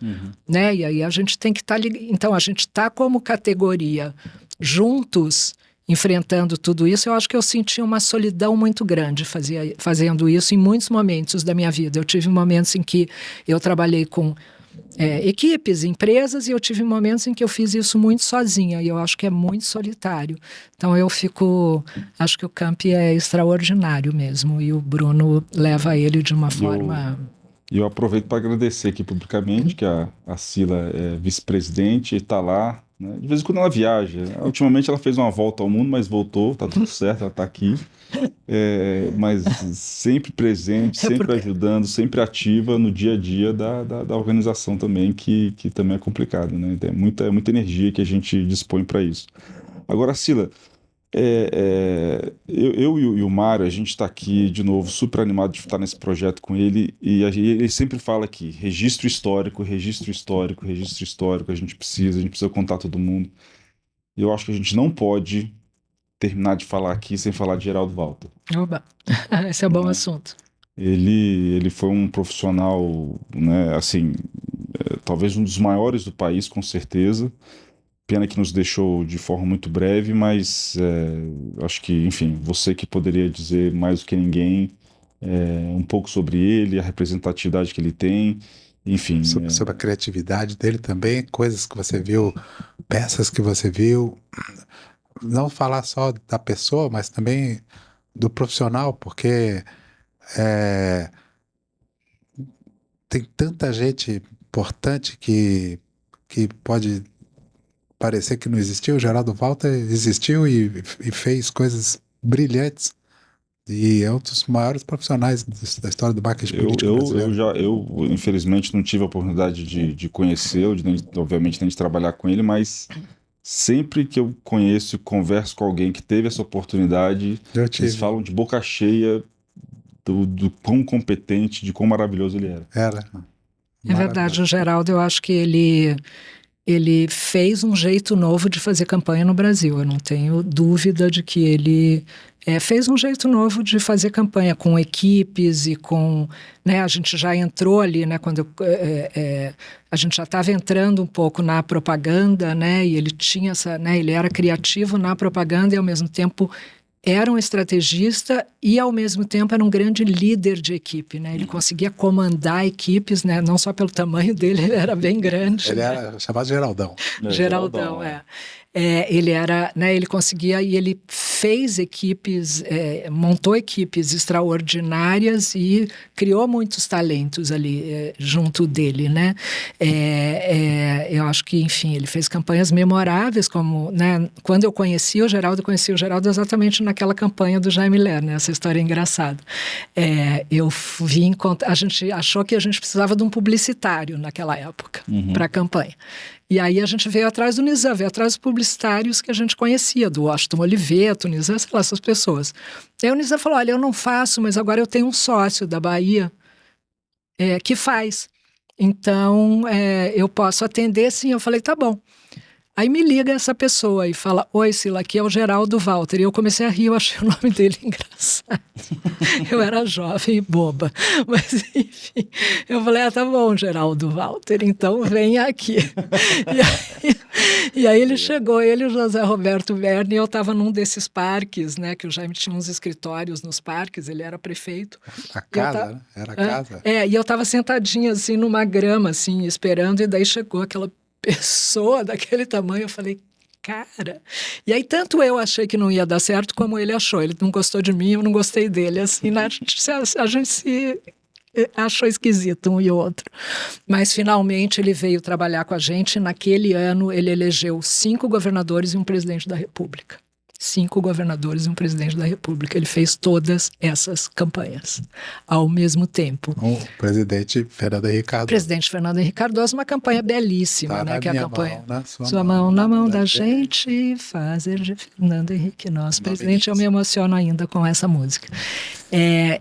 né? E aí a gente tem que estar... Então, a gente está como categoria juntos, enfrentando tudo isso. Eu acho que eu senti uma solidão muito grande fazendo isso em muitos momentos da minha vida. Eu tive momentos em que eu trabalhei com equipes, empresas, e eu tive momentos em que eu fiz isso muito sozinha, e eu acho que é muito solitário. Então acho que o Camp é extraordinário mesmo, e o Bruno leva ele de uma forma... Eu aproveito para agradecer aqui publicamente que a Cila é vice-presidente e está lá, né? De vez em quando ela viaja. Ultimamente ela fez uma volta ao mundo, mas voltou, tá tudo certo, ela está aqui. Mas sempre presente, sempre ajudando, sempre ativa no dia a dia da organização também, que também é complicado, né? É muita energia que a gente dispõe para isso. Agora, Cila, eu e o Mário, a gente está aqui de novo super animado de estar nesse projeto com ele, e ele sempre fala aqui, registro histórico, a gente precisa contar todo mundo. E eu acho que a gente não pode terminar de falar aqui sem falar de Geraldo Walter. Oba, esse é um bom assunto. Ele foi um profissional, né, assim, talvez um dos maiores do país, com certeza. Pena que nos deixou de forma muito breve, mas acho que, enfim, você que poderia dizer mais do que ninguém um pouco sobre ele, a representatividade que ele tem, enfim. Sobre a criatividade dele também, coisas que você viu, peças que você viu. Não falar só da pessoa, mas também do profissional, porque tem tanta gente importante que pode parecer que não existiu. O Geraldo Walter existiu e fez coisas brilhantes, e é um dos maiores profissionais da história do marketing político brasileiro. Eu infelizmente não tive a oportunidade de conhecê-lo, obviamente nem de trabalhar com ele, mas sempre que eu conheço e converso com alguém que teve essa oportunidade, eles falam de boca cheia do quão competente, de quão maravilhoso ele era. É verdade, o Geraldo, eu acho que ele fez um jeito novo de fazer campanha no Brasil. Eu não tenho dúvida de que ele fez um jeito novo de fazer campanha com equipes e com... Né, a gente já entrou ali, né, quando a gente já estava entrando um pouco na propaganda, né, e ele tinha ele era criativo na propaganda e ao mesmo tempo era um estrategista e, ao mesmo tempo, era um grande líder de equipe, né? Ele conseguia comandar equipes, né? Não só pelo tamanho dele, ele era bem grande. Ele era chamado Geraldão. Geraldão. Ele era, né? Ele conseguia, e ele fez equipes, montou equipes extraordinárias e criou muitos talentos ali junto dele, né? Eu acho que, enfim, ele fez campanhas memoráveis, como, né? Quando eu conheci o Geraldo exatamente naquela campanha do Jaime Lerner, essa história é engraçada. Eu vim a gente achou que a gente precisava de um publicitário naquela época para a campanha. E aí a gente veio atrás do Nizam, veio atrás dos publicitários que a gente conhecia, do Washington Oliveto, Nizam, sei lá, essas pessoas. E aí o Nizam falou, olha, eu não faço, mas agora eu tenho um sócio da Bahia que faz. Então, eu posso atender, sim. Eu falei, tá bom. Aí me liga essa pessoa e fala, oi, Sila, aqui é o Geraldo Walter. E eu comecei a rir, eu achei o nome dele engraçado. Eu era jovem e boba. Mas, enfim, eu falei, tá bom, Geraldo Walter, então vem aqui. E aí ele chegou, ele e o José Roberto Verne, e eu estava num desses parques, né, que o Jaime tinha uns escritórios nos parques, ele era prefeito. A casa, né? Era a casa. E eu estava sentadinha, assim, numa grama, assim, esperando, e daí chegou aquela pessoa daquele tamanho, eu falei, cara... E aí tanto eu achei que não ia dar certo, como ele achou. Ele não gostou de mim, eu não gostei dele. Assim, né? A gente se achou esquisito um e outro. Mas finalmente ele veio trabalhar com a gente. Naquele ano ele elegeu 5 governadores e um presidente da República. 5 governadores e um presidente da República. Ele fez todas essas campanhas ao mesmo tempo. O presidente Fernando Henrique Cardoso. Presidente Fernando Henrique Cardoso, uma campanha belíssima, né? Que é a campanha. Mão, sua mão na mão da gente, fazer de Fernando Henrique nosso presidente. Eu me emociono ainda com essa música.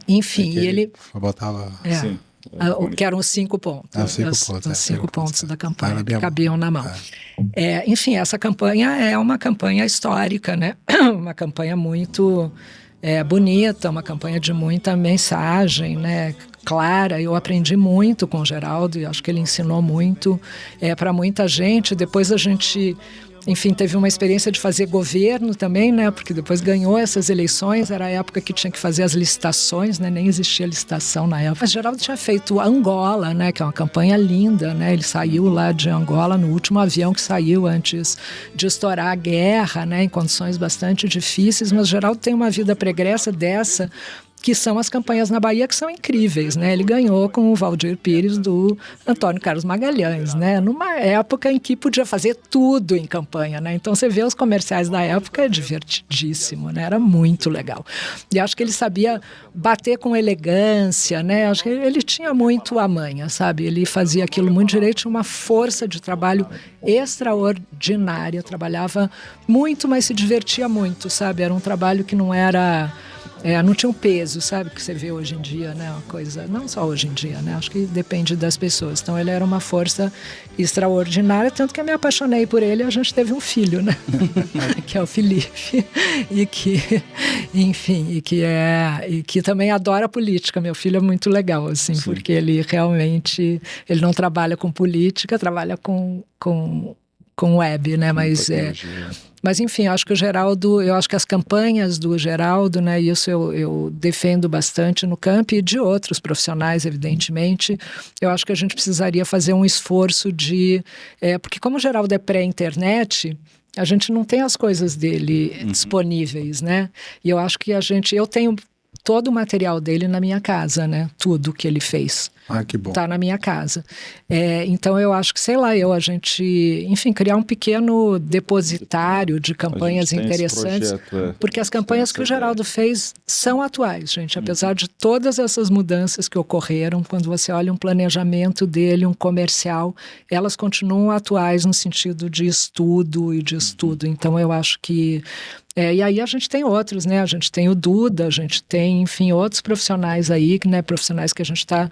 Enfim, e ele. Eu botava. Sim. Que eram os 5 pontos. Os 5 pontos da campanha que cabiam na mão. Enfim, essa campanha é uma campanha histórica, né? Uma campanha muito bonita, uma campanha de muita mensagem, né? Clara. Eu aprendi muito com o Geraldo e acho que ele ensinou muito para muita gente. Depois a gente... Enfim, teve uma experiência de fazer governo também, né? Porque depois ganhou essas eleições, era a época que tinha que fazer as licitações, né? Nem existia licitação na época. Mas Geraldo tinha feito Angola, né? Que é uma campanha linda, né? Ele saiu lá de Angola no último avião que saiu antes de estourar a guerra, né? Em condições bastante difíceis, mas Geraldo tem uma vida pregressa dessa, que são as campanhas na Bahia, que são incríveis, né? Ele ganhou com o Valdir Pires do Antônio Carlos Magalhães, né? Numa época em que podia fazer tudo em campanha, né? Então você vê os comerciais da época, é divertidíssimo, né? Era muito legal. E acho que ele sabia bater com elegância, né? Acho que ele tinha muito a manha, sabe? Ele fazia aquilo muito direito, tinha uma força de trabalho extraordinária, trabalhava muito, mas se divertia muito, sabe? Era um trabalho que não era... não tinha um peso, sabe, que você vê hoje em dia, né, uma coisa, não só hoje em dia, né, acho que depende das pessoas. Então ele era uma força extraordinária, tanto que eu me apaixonei por ele e a gente teve um filho, né, que é o Felipe, e que, enfim, e que também adora política. Meu filho é muito legal, assim, sim, porque ele realmente, ele não trabalha com política, trabalha com web, né, mas enfim, acho que o Geraldo, eu acho que as campanhas do Geraldo, né, isso eu defendo bastante no campo e de outros profissionais, evidentemente. Eu acho que a gente precisaria fazer um esforço de... porque como o Geraldo é pré-internet, a gente não tem as coisas dele disponíveis, né? E eu acho que eu tenho todo o material dele na minha casa, né? Tudo que ele fez. Ah, que bom. Tá na minha casa. Então eu acho que, sei lá, a gente, enfim, criar um pequeno depositário de campanhas interessantes, porque as campanhas que o Geraldo fez são atuais, gente, apesar de todas essas mudanças que ocorreram, quando você olha um planejamento dele, um comercial, elas continuam atuais no sentido de estudo e de estudo. Então eu acho que... e aí a gente tem outros, né? A gente tem o Duda, a gente tem, enfim, outros profissionais aí, né? Profissionais que a gente está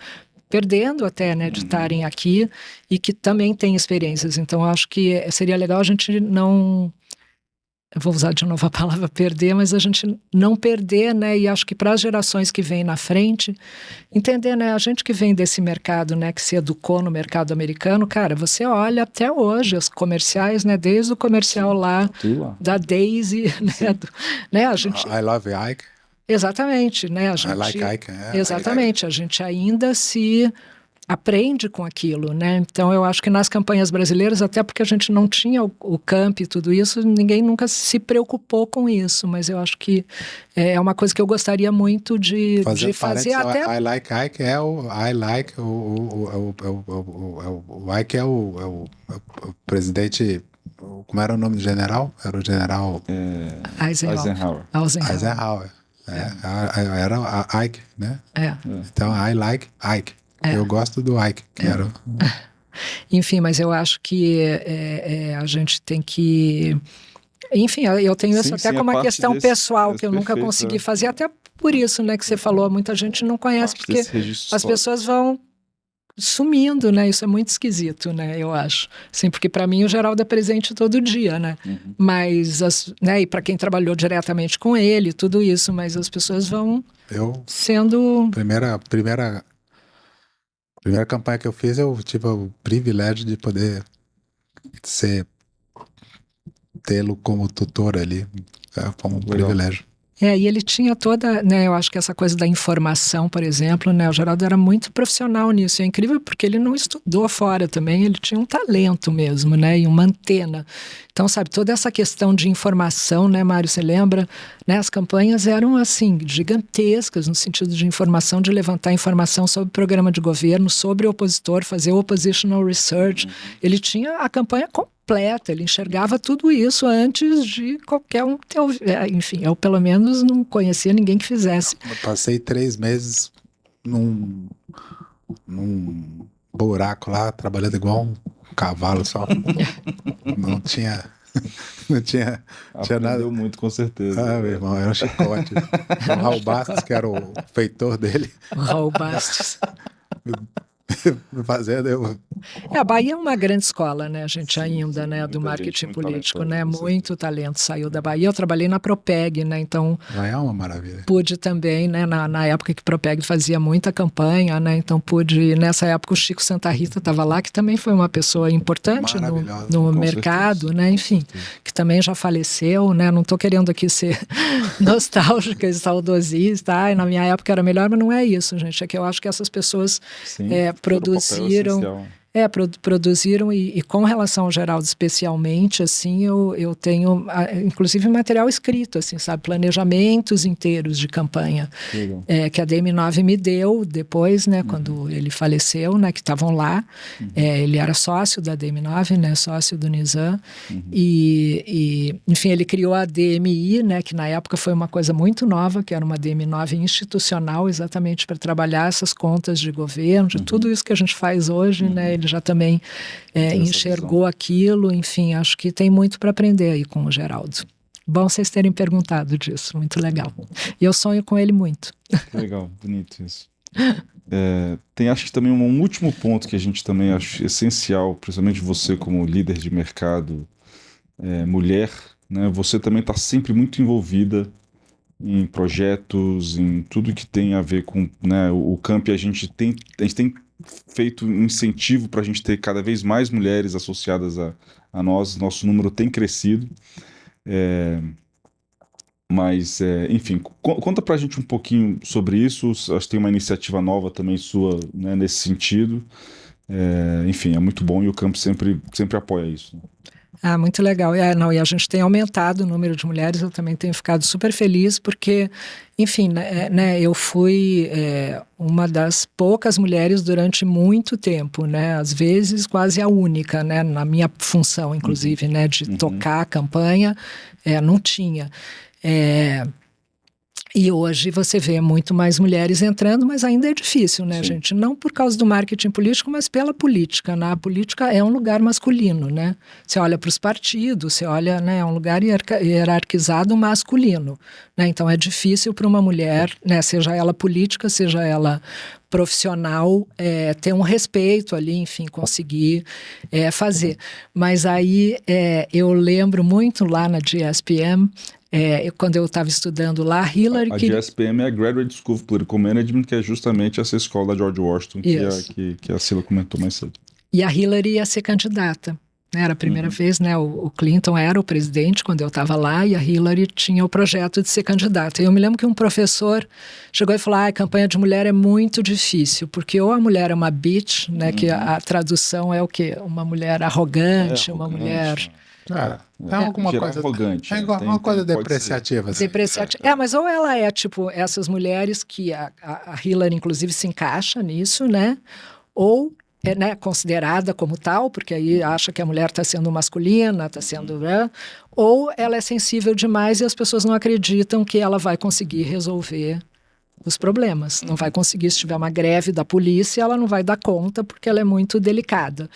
perdendo até, né? De estarem aqui e que também têm experiências. Então, eu acho que seria legal a gente não... Eu vou usar de novo a palavra perder, mas a gente não perder, né? E acho que para as gerações que vêm na frente, entender, né? A gente que vem desse mercado, né? Que se educou no mercado americano, cara, você olha até hoje os comerciais, né? Desde o comercial lá da Daisy, né? A gente... I love Ike. Exatamente, né? A gente... I like Ike. Exatamente, a gente ainda se... aprende com aquilo, né? Então eu acho que nas campanhas brasileiras, até porque a gente não tinha o camp e tudo isso, ninguém nunca se preocupou com isso, mas eu acho que é uma coisa que eu gostaria muito de fazer até... I like Ike o Ike é o presidente... Como era o nome do general? Era o general... Eisenhower. Era a Ike, né? Então, I like Ike. Eu gosto do Ike, quero. Enfim, mas eu acho que a gente tem que... Enfim, eu tenho isso até como uma questão pessoal que eu nunca consegui fazer, até por isso, né, que você falou, muita gente não conhece, porque as pessoas vão sumindo, né? Isso é muito esquisito, né? Eu acho. Assim, porque para mim o Geraldo é presente todo dia, né? Mas, né? E para quem trabalhou diretamente com ele, tudo isso, mas as pessoas vão sendo... Primeira campanha que eu fiz, eu tive o privilégio de poder tê-lo como tutor ali. Foi um privilégio. E ele tinha toda, né, eu acho que essa coisa da informação, por exemplo, né, o Geraldo era muito profissional nisso, é incrível porque ele não estudou fora também, ele tinha um talento mesmo, né, e uma antena. Então, sabe, toda essa questão de informação, né, Mário, você lembra, né, as campanhas eram, assim, gigantescas no sentido de informação, de levantar informação sobre o programa de governo, sobre o opositor, fazer oppositional research. Ele tinha a campanha completa, ele enxergava tudo isso antes de qualquer um ter... Enfim, eu pelo menos não conhecia ninguém que fizesse. Eu passei 3 meses num buraco lá, trabalhando igual um cavalo só. Não tinha nada. Aprendeu muito, com certeza. Meu irmão, era um chicote. O Raul Bastos, que era o feitor dele. O Raul Bastos. Fazendo a Bahia é uma grande escola, né, gente, ainda, né, do marketing político, né, muito talento saiu da Bahia. Eu trabalhei na Propeg, né, então... É uma maravilha. Pude também, né, na época que Propeg fazia muita campanha, né, então pude, nessa época o Chico Santa Rita estava lá, que também foi uma pessoa importante no mercado, certeza, né, enfim, que também já faleceu, né, não estou querendo aqui ser nostálgica e saudosista, na minha época era melhor, mas não é isso, gente, é que eu acho que essas pessoas produziram e com relação ao Geraldo especialmente, assim, eu tenho inclusive material escrito, assim, sabe, planejamentos inteiros de campanha que a DM9 me deu depois, né, quando ele faleceu, né, que estavam lá, ele era sócio da DM9, né, sócio do Nizam, e enfim, ele criou a DMI, né, que na época foi uma coisa muito nova, que era uma DM9 institucional, exatamente para trabalhar essas contas de governo, de tudo isso que a gente faz hoje, né, ele já também enxergou aquilo, enfim, acho que tem muito para aprender aí com o Geraldo. Bom vocês terem perguntado disso, muito legal. E eu sonho com ele muito. Legal, bonito isso. Tem acho que também um último ponto que a gente também acha essencial, principalmente você como líder de mercado, mulher, né, você também está sempre muito envolvida em projetos, em tudo que tem a ver com, né, o Camp. A gente tem feito um incentivo para a gente ter cada vez mais mulheres associadas a nós. Nosso número tem crescido. Enfim, conta pra gente um pouquinho sobre isso. Acho que tem uma iniciativa nova também sua, né, nesse sentido. Enfim, é muito bom e o Camp sempre apoia isso, né? Muito legal. E a gente tem aumentado o número de mulheres, eu também tenho ficado super feliz, porque, enfim, né, eu fui uma das poucas mulheres durante muito tempo, né, às vezes quase a única, né, na minha função, inclusive, né, de tocar a campanha, não tinha. E hoje você vê muito mais mulheres entrando, mas ainda é difícil, né, gente? Não por causa do marketing político, mas pela política, né? A política é um lugar masculino, né? Você olha para os partidos, você olha, né, é um lugar hierarquizado masculino, né? Então é difícil para uma mulher, né, seja ela política, seja ela profissional, ter um respeito ali, enfim, conseguir fazer. Mas aí eu lembro muito lá na GSPM, quando eu estava estudando lá, Hillary... A GSPM é a Graduate School of Political Management, que é justamente essa escola da George Washington que a Cila comentou mais cedo. E a Hillary ia ser candidata. Era a primeira vez, né? O Clinton era o presidente quando eu estava lá e a Hillary tinha o projeto de ser candidata. E eu me lembro que um professor chegou e falou: a campanha de mulher é muito difícil, porque ou a mulher é uma bitch, né? Que a tradução é o quê? Uma mulher arrogante, uma mulher... alguma coisa arrogante. Uma coisa depreciativa. Assim. Depreciativa. Mas ou ela é tipo essas mulheres que a Hillary inclusive se encaixa nisso, né? Ou né, considerada como tal, porque aí acha que a mulher está sendo masculina, está sendo... Né? Ou ela é sensível demais e as pessoas não acreditam que ela vai conseguir resolver os problemas. Não vai conseguir, se tiver uma greve da polícia, ela não vai dar conta porque ela é muito delicada.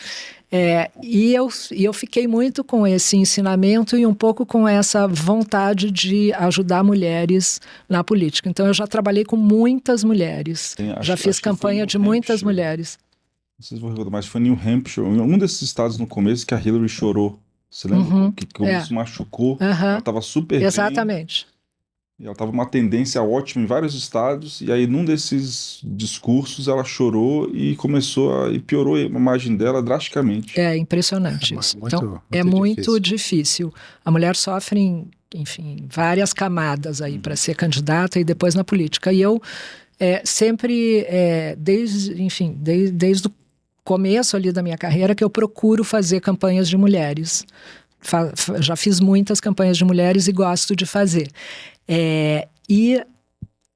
E eu fiquei muito com esse ensinamento e um pouco com essa vontade de ajudar mulheres na política. Então, eu já trabalhei com muitas mulheres. Já fiz campanha de muitas mulheres. não sei se vou recordar, mas foi New Hampshire, em um desses estados no começo que a Hillary chorou. Você lembra? Que como isso machucou. Ela estava super bem. Exatamente. E ela estava uma tendência ótima em vários estados, e aí num desses discursos ela chorou e e piorou a imagem dela drasticamente. É impressionante isso. Muito, Então, muito é muito difícil. A mulher sofre, enfim, várias camadas aí para ser candidata e depois na política. E eu sempre, desde o começo ali da minha carreira, que eu procuro fazer campanhas de mulheres. Já fiz muitas campanhas de mulheres e gosto de fazer. E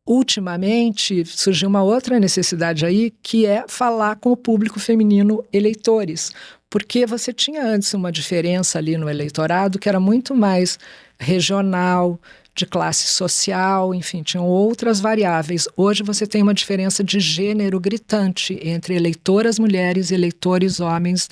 ultimamente surgiu uma outra necessidade aí, que é falar com o público feminino eleitores, porque você tinha antes uma diferença ali no eleitorado que era muito mais regional, de classe social, enfim, tinham outras variáveis. Hoje você tem uma diferença de gênero gritante entre eleitoras mulheres e eleitores homens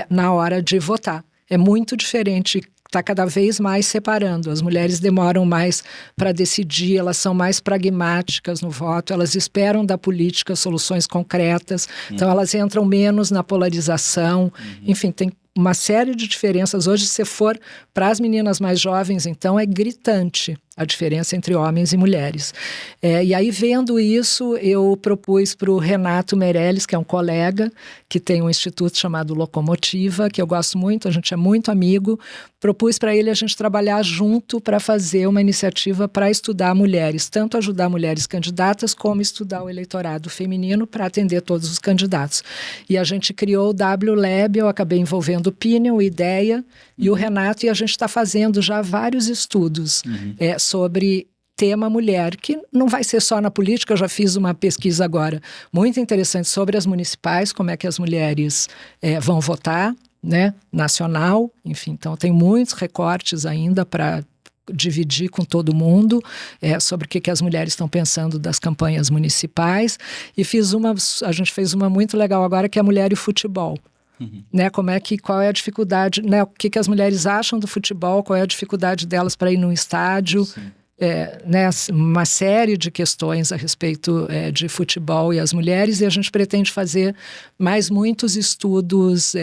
na hora de votar. É muito diferente, está cada vez mais separando. As mulheres demoram mais para decidir, elas são mais pragmáticas no voto, elas esperam da política soluções concretas, então elas entram menos na polarização. Enfim, tem uma série de diferenças. Hoje, se for para as meninas mais jovens, então, é gritante a diferença entre homens e mulheres. E aí, vendo isso, eu propus para o Renato Meirelles, que é um colega, que tem um instituto chamado Locomotiva, que eu gosto muito, a gente é muito amigo, propus para ele a gente trabalhar junto para fazer uma iniciativa para estudar mulheres, tanto ajudar mulheres candidatas, como estudar o eleitorado feminino para atender todos os candidatos. E a gente criou o W-Lab, eu acabei envolvendo o Pinion, Ideia e o Renato, e a gente está fazendo já vários estudos sobre tema mulher, que não vai ser só na política. Eu já fiz uma pesquisa agora muito interessante sobre as municipais, como é que as mulheres vão votar, né, nacional, enfim, então tem muitos recortes ainda para dividir com todo mundo sobre o que as mulheres estão pensando das campanhas municipais, e a gente fez uma muito legal agora, que é a mulher e o futebol. Né, qual é a dificuldade, né, o que as mulheres acham do futebol, qual é a dificuldade delas para ir num estádio, né, uma série de questões a respeito de futebol e as mulheres, e a gente pretende fazer mais muitos estudos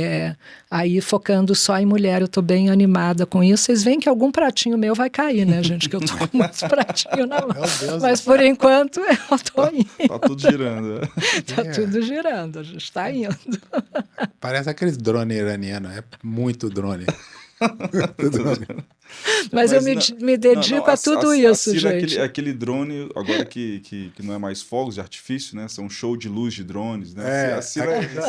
aí focando só em mulher. Eu estou bem animada com isso. Vocês veem que algum pratinho meu vai cair, né, gente, que eu estou com muitos pratinhos na mão. Mas por enquanto eu estou indo. Tá tudo girando. Tá tudo girando, a gente está indo. Parece aqueles drones iranianos, é muito drone. Mas eu me dedico a tudo isso, gente. Aquele drone, agora que não é mais fogos de artifício, né? São show de luz de drones, né?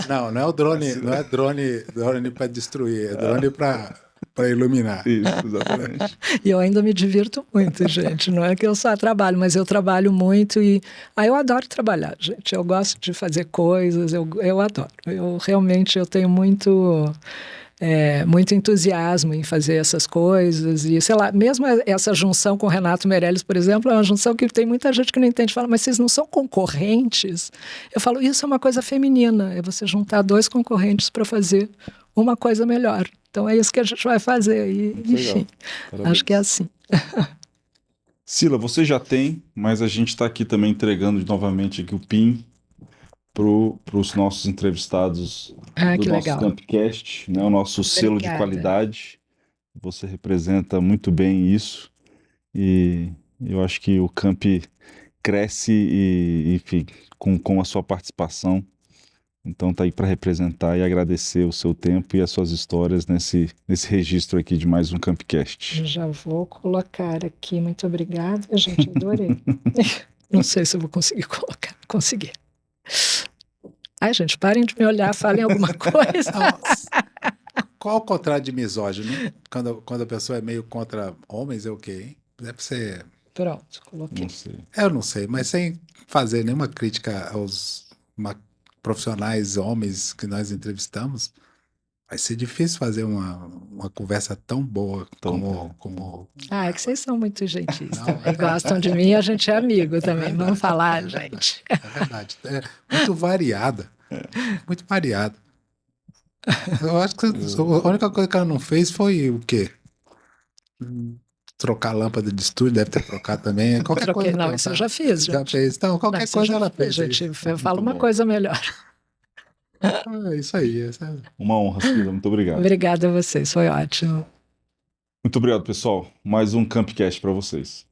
Não é o drone, não é drone para destruir, é drone para iluminar. Isso, exatamente. E eu ainda me divirto muito, gente. Não é que eu só trabalho, mas eu trabalho muito e eu adoro trabalhar, gente. Eu gosto de fazer coisas, eu adoro. Eu tenho muito entusiasmo em fazer essas coisas, e sei lá, mesmo essa junção com o Renato Meirelles, por exemplo, é uma junção que tem muita gente que não entende, fala, mas vocês não são concorrentes? Eu falo, isso é uma coisa feminina, é você juntar dois concorrentes para fazer uma coisa melhor. Então é isso que a gente vai fazer, e enfim, acho que é assim. Sila, você já tem, mas a gente está aqui também entregando novamente aqui o PIN para os nossos entrevistados do nosso Campcast, né, o nosso selo de qualidade. Você representa muito bem isso, e eu acho que o Camp cresce enfim, com a sua participação. Então tá aí para representar e agradecer o seu tempo e as suas histórias nesse registro aqui de mais um Campcast. Já vou colocar aqui, muito obrigada, gente, adorei. Não sei se eu vou conseguir colocar, consegui. Ai, gente, parem de me olhar, falem alguma coisa. Qual o contrário de misógino? Quando a pessoa é meio contra homens, é o quê, hein? Deve ser... Pronto, coloquei. Não sei. Eu não sei, mas sem fazer nenhuma crítica aos profissionais homens que nós entrevistamos, vai ser difícil fazer uma conversa tão boa como... Ah, é que vocês são muito gentis também. Gostam de mim, a gente é amigo também. Vamos falar, gente. É verdade. É muito variada. Muito variada. Eu acho que a única coisa que ela não fez foi o quê? Trocar a lâmpada de estúdio, deve ter trocado também. Qualquer coisa. Não, isso eu já fiz. Já fez. Então, qualquer coisa ela fez. Gente, eu falo uma coisa melhor. É isso aí. Uma honra, Cila. Muito obrigado. Obrigada a vocês, foi ótimo. Muito obrigado, pessoal. Mais um Campcast para vocês.